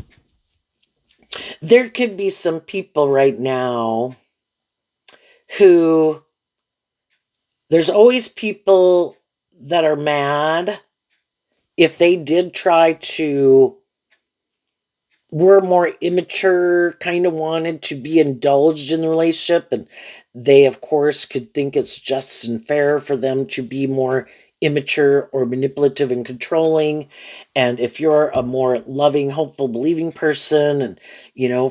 there could be some people right now who, there's always people that are mad if they did try to, were more immature, kind of wanted to be indulged in the relationship, and they of course could think it's just and fair for them to be more immature or manipulative and controlling. And if you're a more loving, hopeful, believing person, and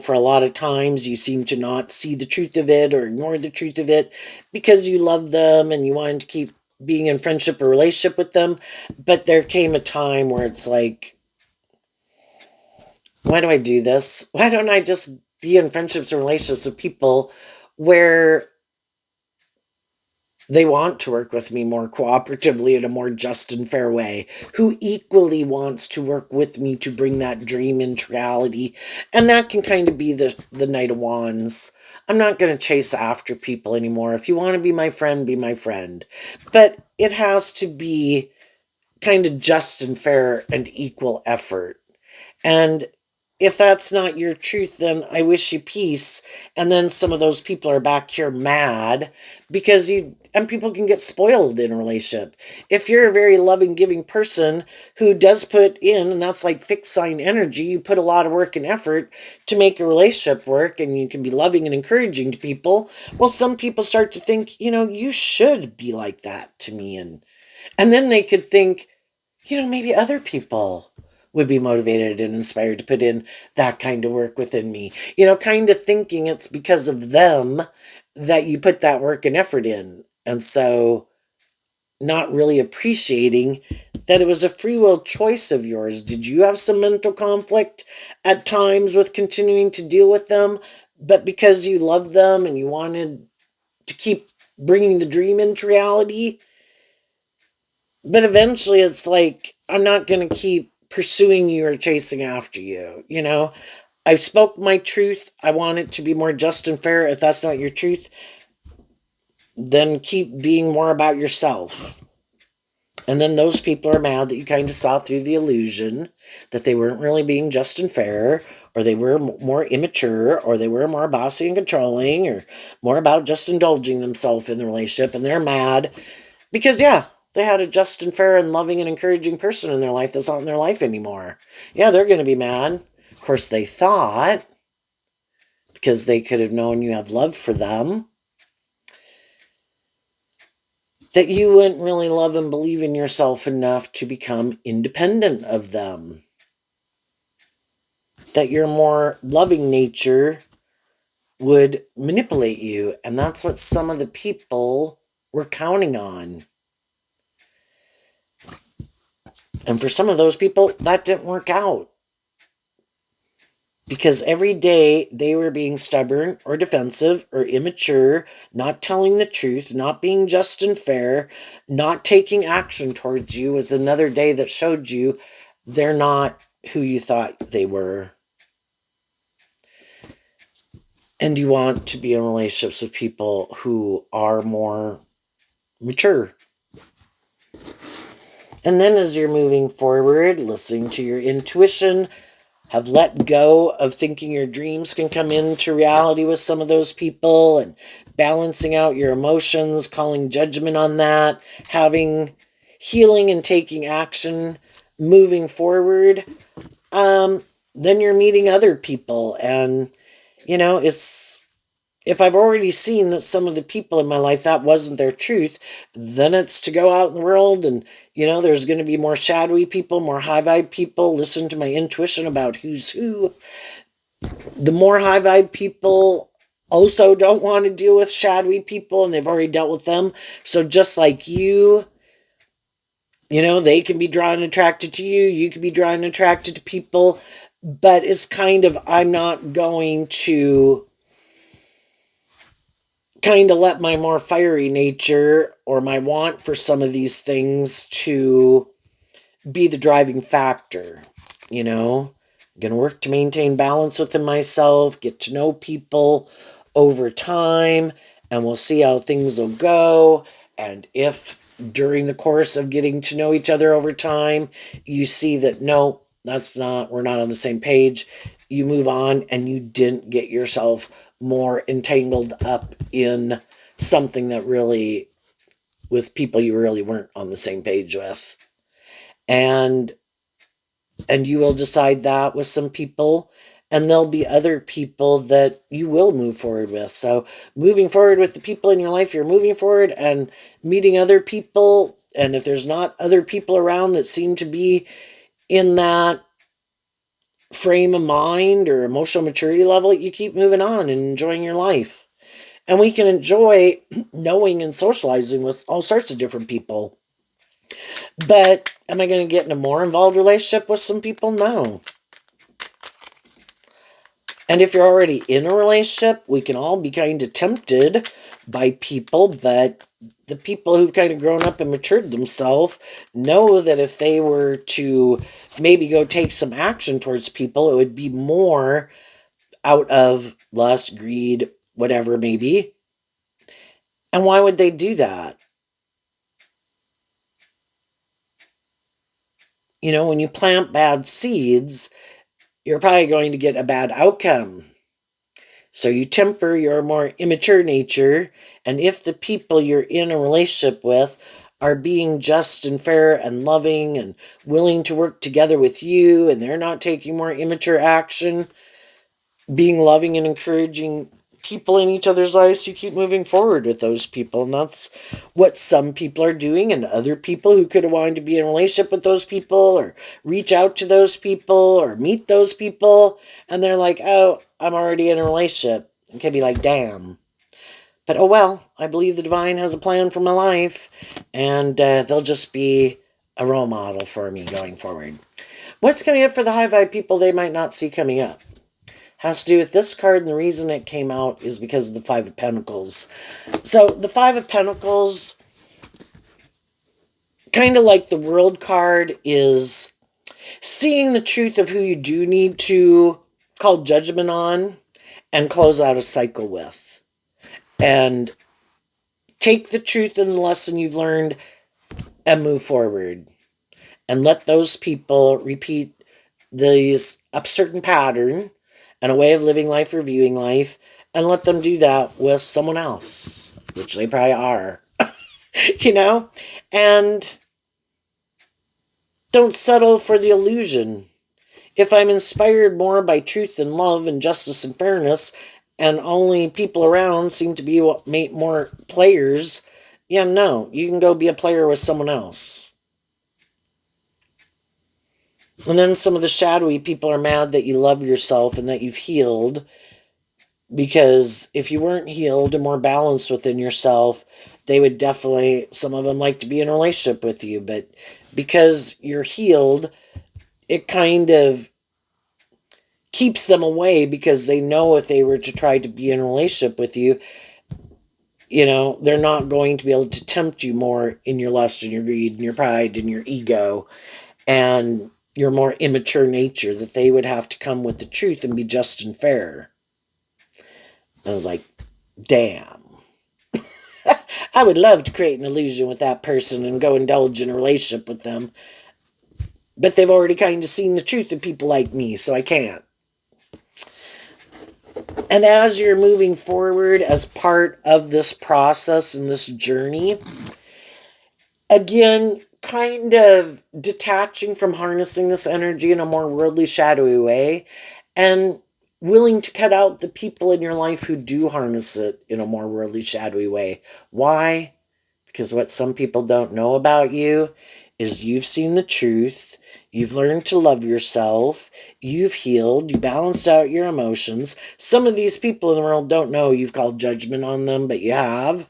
for a lot of times you seem to not see the truth of it or ignore the truth of it because you love them and you wanted to keep being in friendship or relationship with them, but there came a time where it's like, why do I do this? Why don't I just be in friendships and relationships with people where they want to work with me more cooperatively in a more just and fair way, who equally wants to work with me to bring that dream into reality? And that can kind of be the Knight of Wands. I'm not going to chase after people anymore. If you want to be my friend, be my friend. But it has to be kind of just and fair and equal effort. And if that's not your truth, then I wish you peace. And then some of those people are back here mad because and people can get spoiled in a relationship. If you're a very loving, giving person who does put in, and that's like fixed sign energy, you put a lot of work and effort to make a relationship work, and you can be loving and encouraging to people. Well, some people start to think, you should be like that to me. And then they could think, maybe other people would be motivated and inspired to put in that kind of work within me. Kind of thinking it's because of them that you put that work and effort in. And so not really appreciating that it was a free will choice of yours. Did you have some mental conflict at times with continuing to deal with them? But because you loved them and you wanted to keep bringing the dream into reality, but eventually it's like, I'm not going to keep pursuing you or chasing after you. You know, I've spoke my truth. I want it to be more just and fair. If that's not your truth, then keep being more about yourself. And then those people are mad that you kind of saw through the illusion that they weren't really being just and fair, or they were more immature, or they were more bossy and controlling, or more about just indulging themselves in the relationship. And they're mad because, yeah, they had a just and fair and loving and encouraging person in their life that's not in their life anymore. Yeah, they're going to be mad. Of course, they thought, because they could have known you have love for them, that you wouldn't really love and believe in yourself enough to become independent of them. That your more loving nature would manipulate you. And that's what some of the people were counting on. And for some of those people, that didn't work out. Because every day they were being stubborn or defensive or immature, not telling the truth, not being just and fair, not taking action towards you was another day that showed you they're not who you thought they were. And you want to be in relationships with people who are more mature. And then as you're moving forward, listening to your intuition, have let go of thinking your dreams can come into reality with some of those people, and balancing out your emotions, calling judgment on that, having healing and taking action, moving forward. Then you're meeting other people, and it's, if I've already seen that some of the people in my life, that wasn't their truth, then it's to go out in the world and, there's going to be more shadowy people, more high vibe people. Listen to my intuition about who's who. The more high vibe people also don't want to deal with shadowy people, and they've already dealt with them. So just like you, they can be drawn and attracted to you. You can be drawn and attracted to people. But it's kind of, I'm not going to kind of let my more fiery nature or my want for some of these things to be the driving factor. I'm going to work to maintain balance within myself, get to know people over time, and we'll see how things will go. And if during the course of getting to know each other over time, you see that, no, we're not on the same page, you move on and you didn't get yourself more entangled up in something that really, with people you really weren't on the same page with. And you will decide that with some people, and there'll be other people that you will move forward with. So moving forward with the people in your life, you're moving forward and meeting other people. And if there's not other people around that seem to be in that frame of mind or emotional maturity level, you keep moving on and enjoying your life. And we can enjoy knowing and socializing with all sorts of different people. But am I going to get in a more involved relationship with some people? No. And if you're already in a relationship, we can all be kind of tempted by people, but the people who've kind of grown up and matured themselves know that if they were to maybe go take some action towards people, it would be more out of lust, greed, whatever maybe. And why would they do that? When you plant bad seeds, you're probably going to get a bad outcome. So you temper your more immature nature, and if the people you're in a relationship with are being just and fair and loving and willing to work together with you, and they're not taking more immature action, being loving and encouraging people in each other's lives, you keep moving forward with those people. And that's what some people are doing, and other people who could have wanted to be in a relationship with those people or reach out to those people or meet those people, and they're like, oh, I'm already in a relationship. It can be like, damn. But oh well, I believe the divine has a plan for my life, and they'll just be a role model for me going forward. What's coming up for the high vibe people they might not see coming up? Has to do with this card, and the reason it came out is because of the Five of Pentacles. So the Five of Pentacles, kind of like the World card, is Seeing the truth of who you do need to call judgment on and close out a cycle with. And take the truth and the lesson you've learned and move forward. And let those people repeat a certain pattern and a way of living life or viewing life, and let them do that with someone else, which they probably are, you know? And don't settle for the illusion. If I'm inspired more by truth and love and justice and fairness, and only people around seem to be what make more players, yeah, no, you can go be a player with someone else. And then some of the shadowy people are mad that you love yourself and that you've healed, because if you weren't healed and more balanced within yourself, they would definitely, some of them, like to be in a relationship with you. But because you're healed, it kind of keeps them away, because they know if they were to try to be in a relationship with you, they're not going to be able to tempt you more in your lust and your greed and your pride and your ego and your more immature nature, that they would have to come with the truth and be just and fair. I was like, damn. I would love to create an illusion with that person and go indulge in a relationship with them. But they've already kind of seen the truth of people like me, so I can't. And as you're moving forward as part of this process and this journey, again, kind of detaching from harnessing this energy in a more worldly, shadowy way, and willing to cut out the people in your life who do harness it in a more worldly, shadowy way. Why? Because what some people don't know about you is you've seen the truth, you've learned to love yourself, you've healed, you balanced out your emotions. Some of these people in the world don't know you've called judgment on them, but you have.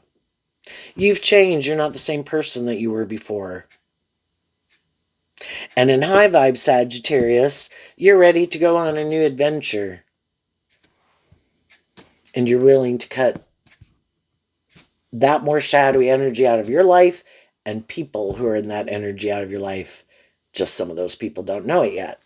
You've changed. You're not the same person that you were before. And in high vibe Sagittarius, you're ready to go on a new adventure. And you're willing to cut that more shadowy energy out of your life and people who are in that energy out of your life. Just some of those people don't know it yet.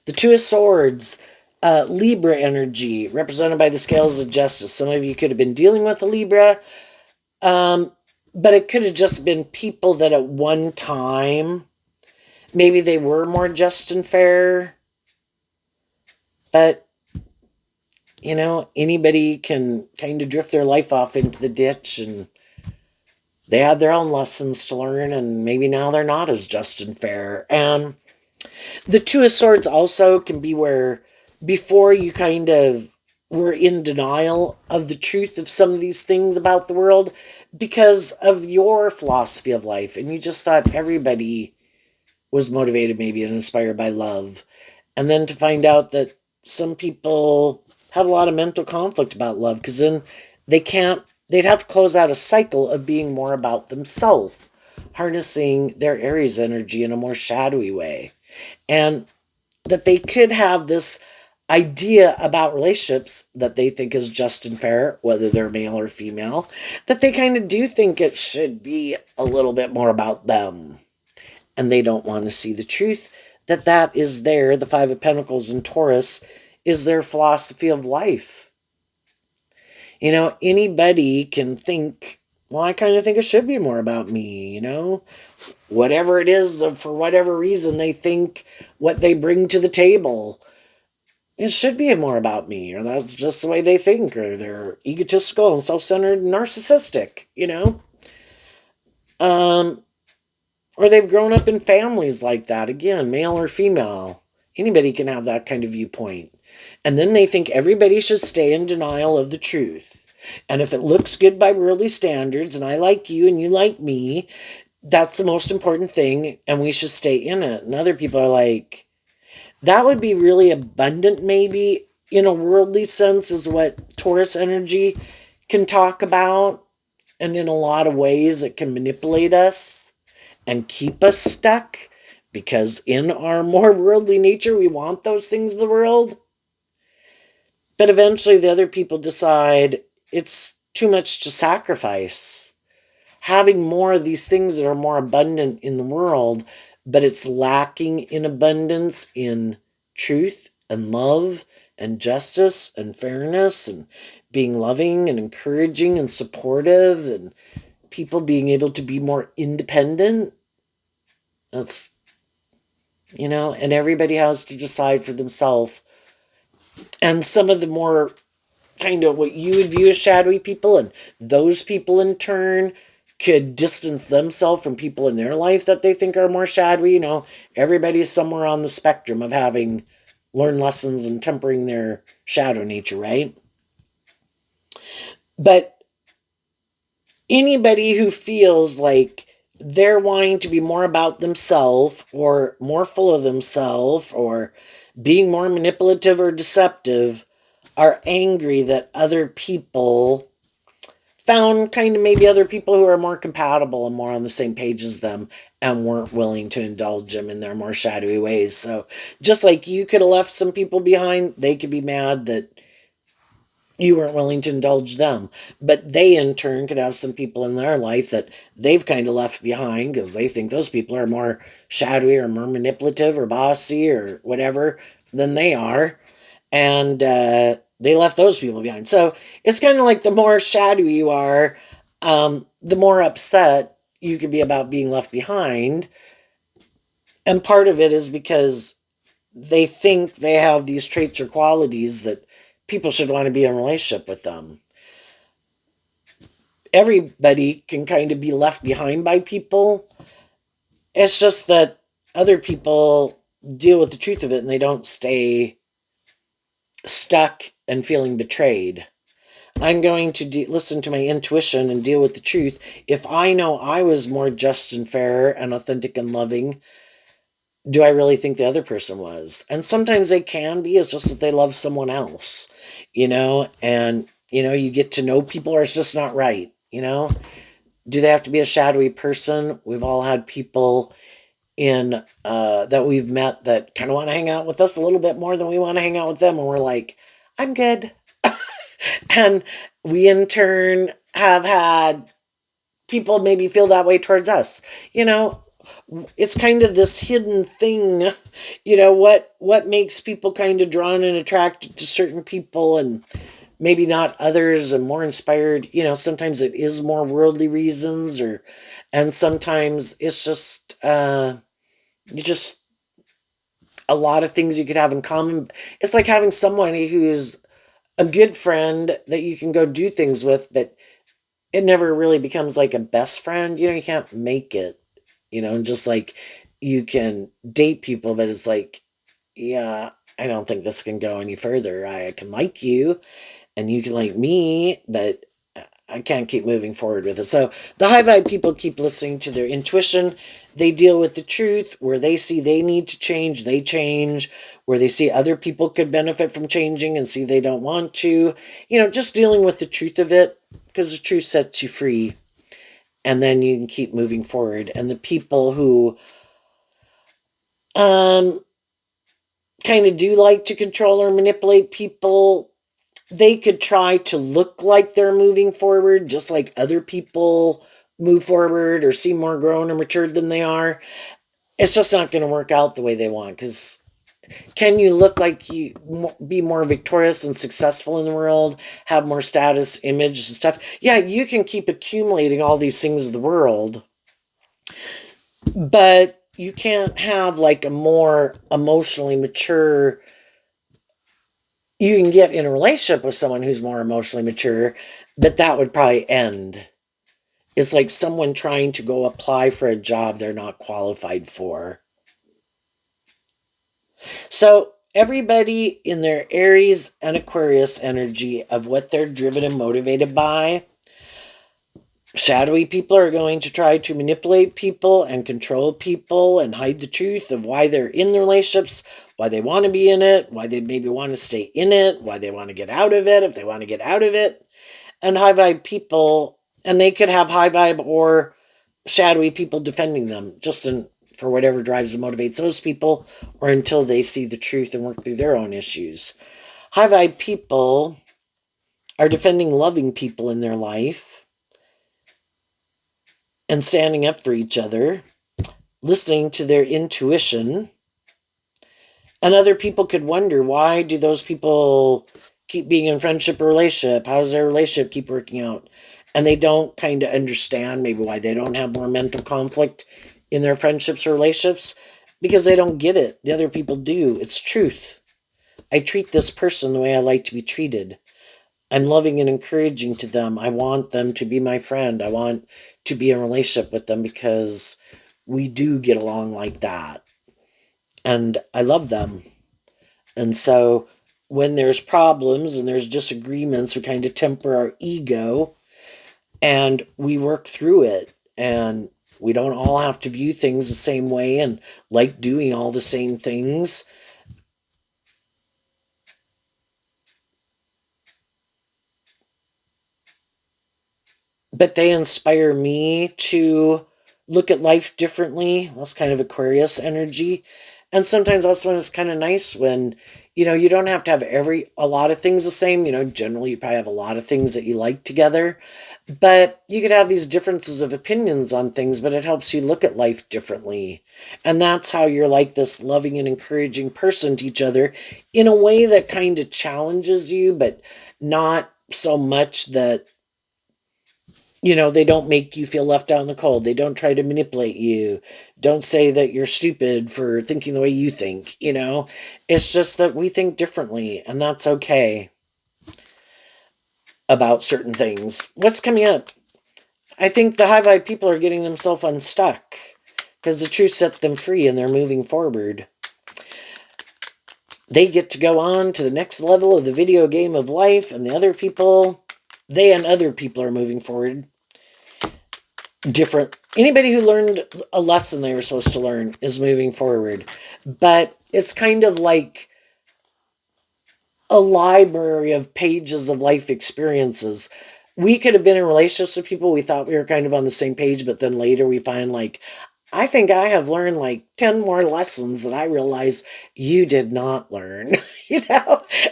The Two of Swords, Libra energy, represented by the Scales of Justice. Some of you could have been dealing with a Libra, but it could have just been people that at one time, maybe they were more just and fair, but anybody can kind of drift their life off into the ditch, and they had their own lessons to learn, and maybe now they're not as just and fair. And the Two of Swords also can be where before you kind of were in denial of the truth of some of these things about the world because of your philosophy of life, and you just thought everybody was motivated maybe and inspired by love. And then to find out that some people have a lot of mental conflict about love, because then they'd have to close out a cycle of being more about themselves, harnessing their Aries energy in a more shadowy way. And that they could have this idea about relationships that they think is just and fair, whether they're male or female, that they kind of do think it should be a little bit more about them. And they don't want to see the truth that is the Five of Pentacles in Taurus is their philosophy of life. Anybody can think, well, I kind of think it should be more about me, whatever it is, for whatever reason they think what they bring to the table, it should be more about me, or that's just the way they think, or they're egotistical and self-centered and narcissistic, or they've grown up in families like that, again, male or female. Anybody can have that kind of viewpoint. And then they think everybody should stay in denial of the truth. And if it looks good by worldly standards, and I like you and you like me, that's the most important thing, and we should stay in it. And other people are like, that would be really abundant, maybe, in a worldly sense, is what Taurus energy can talk about. And in a lot of ways, it can manipulate us and keep us stuck, because in our more worldly nature, we want those things in the world. But eventually the other people decide it's too much to sacrifice. Having more of these things that are more abundant in the world, but it's lacking in abundance in truth and love and justice and fairness and being loving and encouraging and supportive and people being able to be more independent. That's, and everybody has to decide for themselves. And some of the more kind of what you would view as shadowy people, and those people in turn could distance themselves from people in their life that they think are more shadowy. Everybody's somewhere on the spectrum of having learned lessons and tempering their shadow nature, right? But anybody who feels like they're wanting to be more about themselves or more full of themselves or being more manipulative or deceptive are angry that other people found kind of maybe other people who are more compatible and more on the same page as them and weren't willing to indulge them in their more shadowy ways. So just like you could have left some people behind, they could be mad that you weren't willing to indulge them. But they in turn could have some people in their life that they've kind of left behind because they think those people are more shadowy or more manipulative or bossy or whatever than they are. And they left those people behind. So it's kind of like the more shadowy you are, the more upset you could be about being left behind. And part of it is because they think they have these traits or qualities that people should want to be in a relationship with them. Everybody can kind of be left behind by people. It's just that other people deal with the truth of it and they don't stay stuck and feeling betrayed. I'm going to listen to my intuition and deal with the truth. If I know I was more just and fair and authentic and loving, do I really think the other person was? And sometimes they can be, it's just that they love someone else, and, you get to know people or it's just not right. Do they have to be a shadowy person? We've all had people in that we've met that kind of want to hang out with us a little bit more than we want to hang out with them. And we're like, I'm good. And we in turn have had people maybe feel that way towards us. It's kind of this hidden thing, what makes people kind of drawn and attracted to certain people and maybe not others and more inspired. Sometimes it is more worldly reasons and sometimes it's just you just a lot of things you could have in common. It's like having someone who's a good friend that you can go do things with, but it never really becomes like a best friend. You can't make it, and just like you can date people, but it's like, yeah, I don't think this can go any further. I can like you and you can like me, but I can't keep moving forward with it. So the high vibe people keep listening to their intuition. They deal with the truth. Where they see they need to change, they change. Where they see other people could benefit from changing and see they don't want to. Just dealing with the truth of it, because the truth sets you free. And then you can keep moving forward. And the people who um kind of do like to control or manipulate people, they could try to look like they're moving forward, just like other people move forward or seem more grown or matured than they are. It's just not going to work out the way they want. Because can you look like you be more victorious and successful in the world, have more status, image, and stuff? Yeah, you can keep accumulating all these things of the world, but you can't have like a more emotionally mature. You can get in a relationship with someone who's more emotionally mature, but that would probably end. It's like someone trying to go apply for a job they're not qualified for. So, everybody in their Aries and Aquarius energy of what they're driven and motivated by, shadowy people are going to try to manipulate people and control people and hide the truth of why they're in the relationships, why they want to be in it, why they maybe want to stay in it, why they want to get out of it, if they want to get out of it. And high vibe people, and they could have high vibe or shadowy people defending them for whatever drives and motivates those people, or until they see the truth and work through their own issues. High vibe people are defending loving people in their life and standing up for each other. listening to their intuition. And other people could wonder, why do those people keep being in friendship or relationship? How does their relationship keep working out? And they don't kind of understand maybe why they don't have more mental conflict in their friendships or relationships, because they don't get it. The other people do. It's truth. I treat this person the way I like to be treated. I'm loving and encouraging to them. I want them to be my friend. I want to be in a relationship with them because we do get along like that. And I love them. And so when there's problems and there's disagreements, we kind of temper our ego and we work through it. And we don't all have to view things the same way and like doing all the same things. But they inspire me to look at life differently. That's kind of Aquarius energy. And sometimes that's when it's kind of nice when, you don't have to have a lot of things the same. Generally you probably have a lot of things that you like together, but you could have these differences of opinions on things, but it helps you look at life differently. And that's how you're like this loving and encouraging person to each other in a way that kind of challenges you, but not so much that they don't make you feel left out in the cold. They don't try to manipulate you. Don't say that you're stupid for thinking the way you think. It's just that we think differently, and that's okay about certain things. What's coming up? I think the high vibe people are getting themselves unstuck because the truth set them free and they're moving forward. They get to go on to the next level of the video game of life, and they and other people are moving forward different. Anybody who learned a lesson they were supposed to learn is moving forward. But it's kind of like a library of pages of life experiences. We could have been in relationships with people we thought we were kind of on the same page, but then later we find I think I have learned 10 more lessons that I realize you did not learn,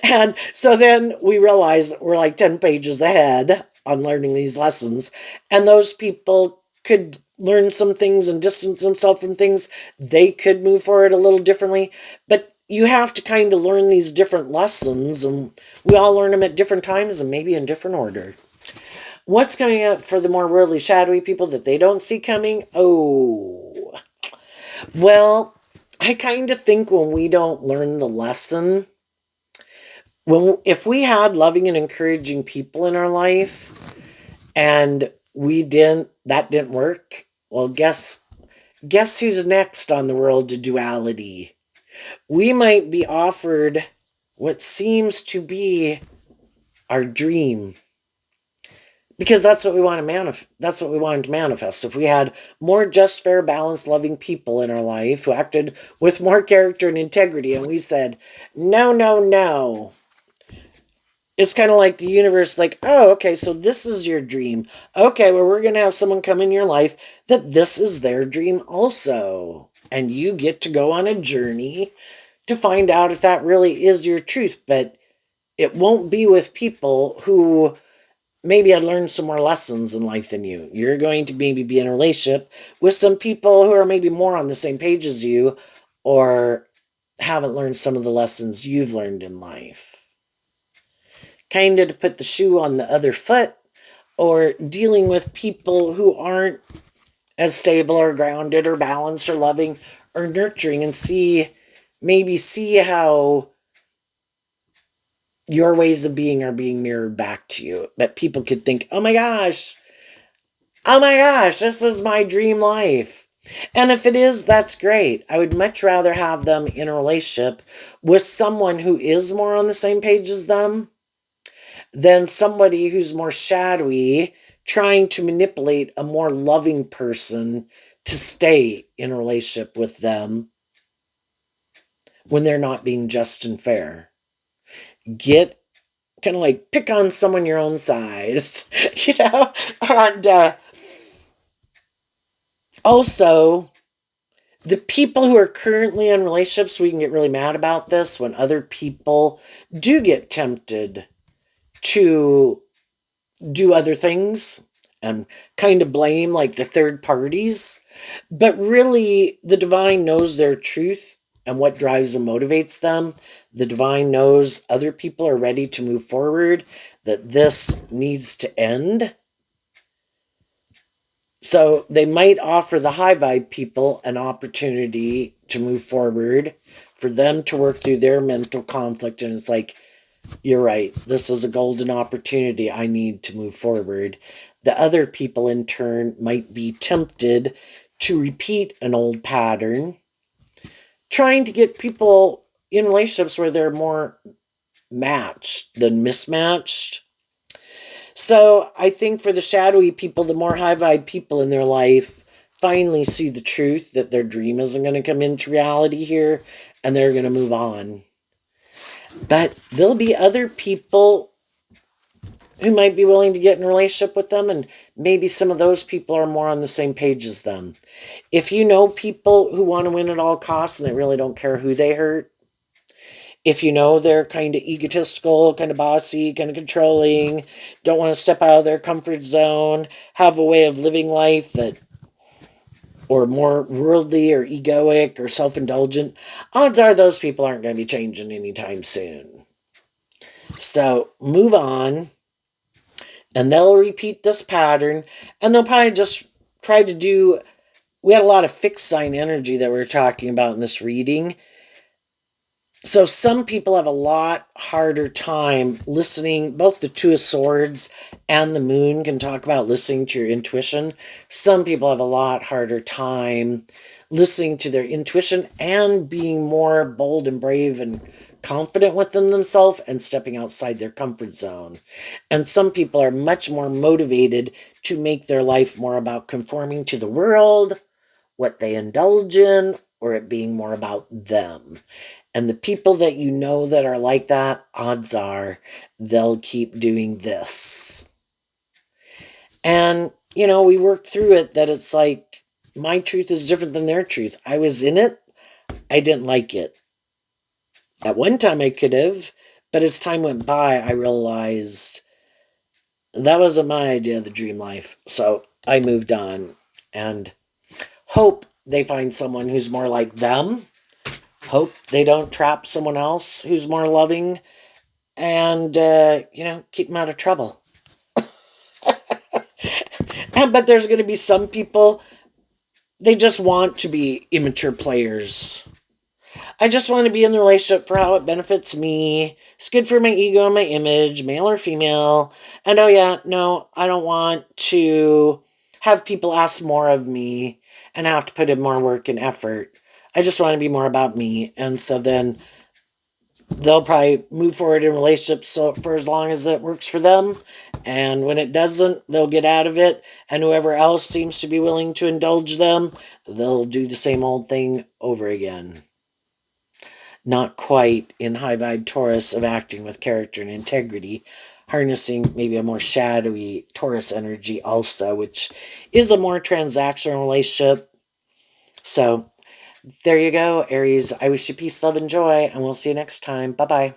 And so then we realize we're 10 pages ahead on learning these lessons. And those people could learn some things and distance themselves from things. They could move forward a little differently. But you have to kind of learn these different lessons, and we all learn them at different times and maybe in different order. What's coming up for the more worldly, shadowy people that they don't see coming? Oh, well, I kind of think when we don't learn the lesson, if we had loving and encouraging people in our life and that didn't work, well, guess who's next on the road to duality? We might be offered what seems to be our dream. Because that's what we want to that's what we wanted to manifest. If we had more just, fair, balanced, loving people in our life who acted with more character and integrity, and we said, no, no, no. It's kind of like the universe, oh, okay, so this is your dream. Okay, well, we're going to have someone come in your life that this is their dream also. And you get to go on a journey to find out if that really is your truth. But it won't be with people who maybe had learned some more lessons in life than you. You're going to maybe be in a relationship with some people who are maybe more on the same page as you, or haven't learned some of the lessons you've learned in life. Kind of to put the shoe on the other foot, or dealing with people who aren't as stable or grounded or balanced or loving or nurturing, and see how your ways of being are being mirrored back to you. That people could think, oh my gosh, this is my dream life. And if it is, that's great. I would much rather have them in a relationship with someone who is more on the same page as them than somebody who's more shadowy, trying to manipulate a more loving person to stay in a relationship with them when they're not being just and fair. Get kind of pick on someone your own size, and also, the people who are currently in relationships, we can get really mad about this when other people do get tempted to do other things and kind of blame like the third parties. But really, the divine knows their truth and what drives and motivates them. The divine knows other people are ready to move forward, that this needs to end. So they might offer the high vibe people an opportunity to move forward, for them to work through their mental conflict. And it's like, you're right, this is a golden opportunity. I need to move forward. The other people, in turn, might be tempted to repeat an old pattern, trying to get people in relationships where they're more matched than mismatched. So I think for the shadowy people, the more high vibe people in their life finally see the truth that their dream isn't going to come into reality here, and they're going to move on. But there'll be other people who might be willing to get in a relationship with them, and maybe some of those people are more on the same page as them. If you know people who want to win at all costs and they really don't care who they hurt, if you know they're kind of egotistical, kind of bossy, kind of controlling, don't want to step out of their comfort zone, have a way of living life that, or more worldly or egoic or self-indulgent, odds are those people aren't going to be changing anytime soon. So move on, and they'll repeat this pattern, and they'll probably just try to do. We had a lot of fixed sign energy that we were talking about in this reading. So some people have a lot harder time listening. Both the Two of Swords and the Moon can talk about listening to your intuition. Some people have a lot harder time listening to their intuition and being more bold and brave and confident within themselves and stepping outside their comfort zone. And some people are much more motivated to make their life more about conforming to the world, what they indulge in, or it being more about them. And the people that you know that are like that, odds are they'll keep doing this. And, we work through it, that it's like my truth is different than their truth. I was in it. I didn't like it. At one time I could have, but as time went by, I realized that wasn't my idea of the dream life. So I moved on and hope they find someone who's more like them. Hope they don't trap someone else who's more loving, and, keep them out of trouble. But there's going to be some people, they just want to be immature players. I just want to be in the relationship for how it benefits me. It's good for my ego and my image, male or female. And oh yeah, no, I don't want to have people ask more of me and have to put in more work and effort. I just want to be more about me. And so then they'll probably move forward in relationships for as long as it works for them. And when it doesn't, they'll get out of it. And whoever else seems to be willing to indulge them, they'll do the same old thing over again. Not quite in high vibe Taurus of acting with character and integrity, harnessing maybe a more shadowy Taurus energy also, which is a more transactional relationship. So there you go, Aries. I wish you peace, love, and joy, and we'll see you next time. Bye-bye.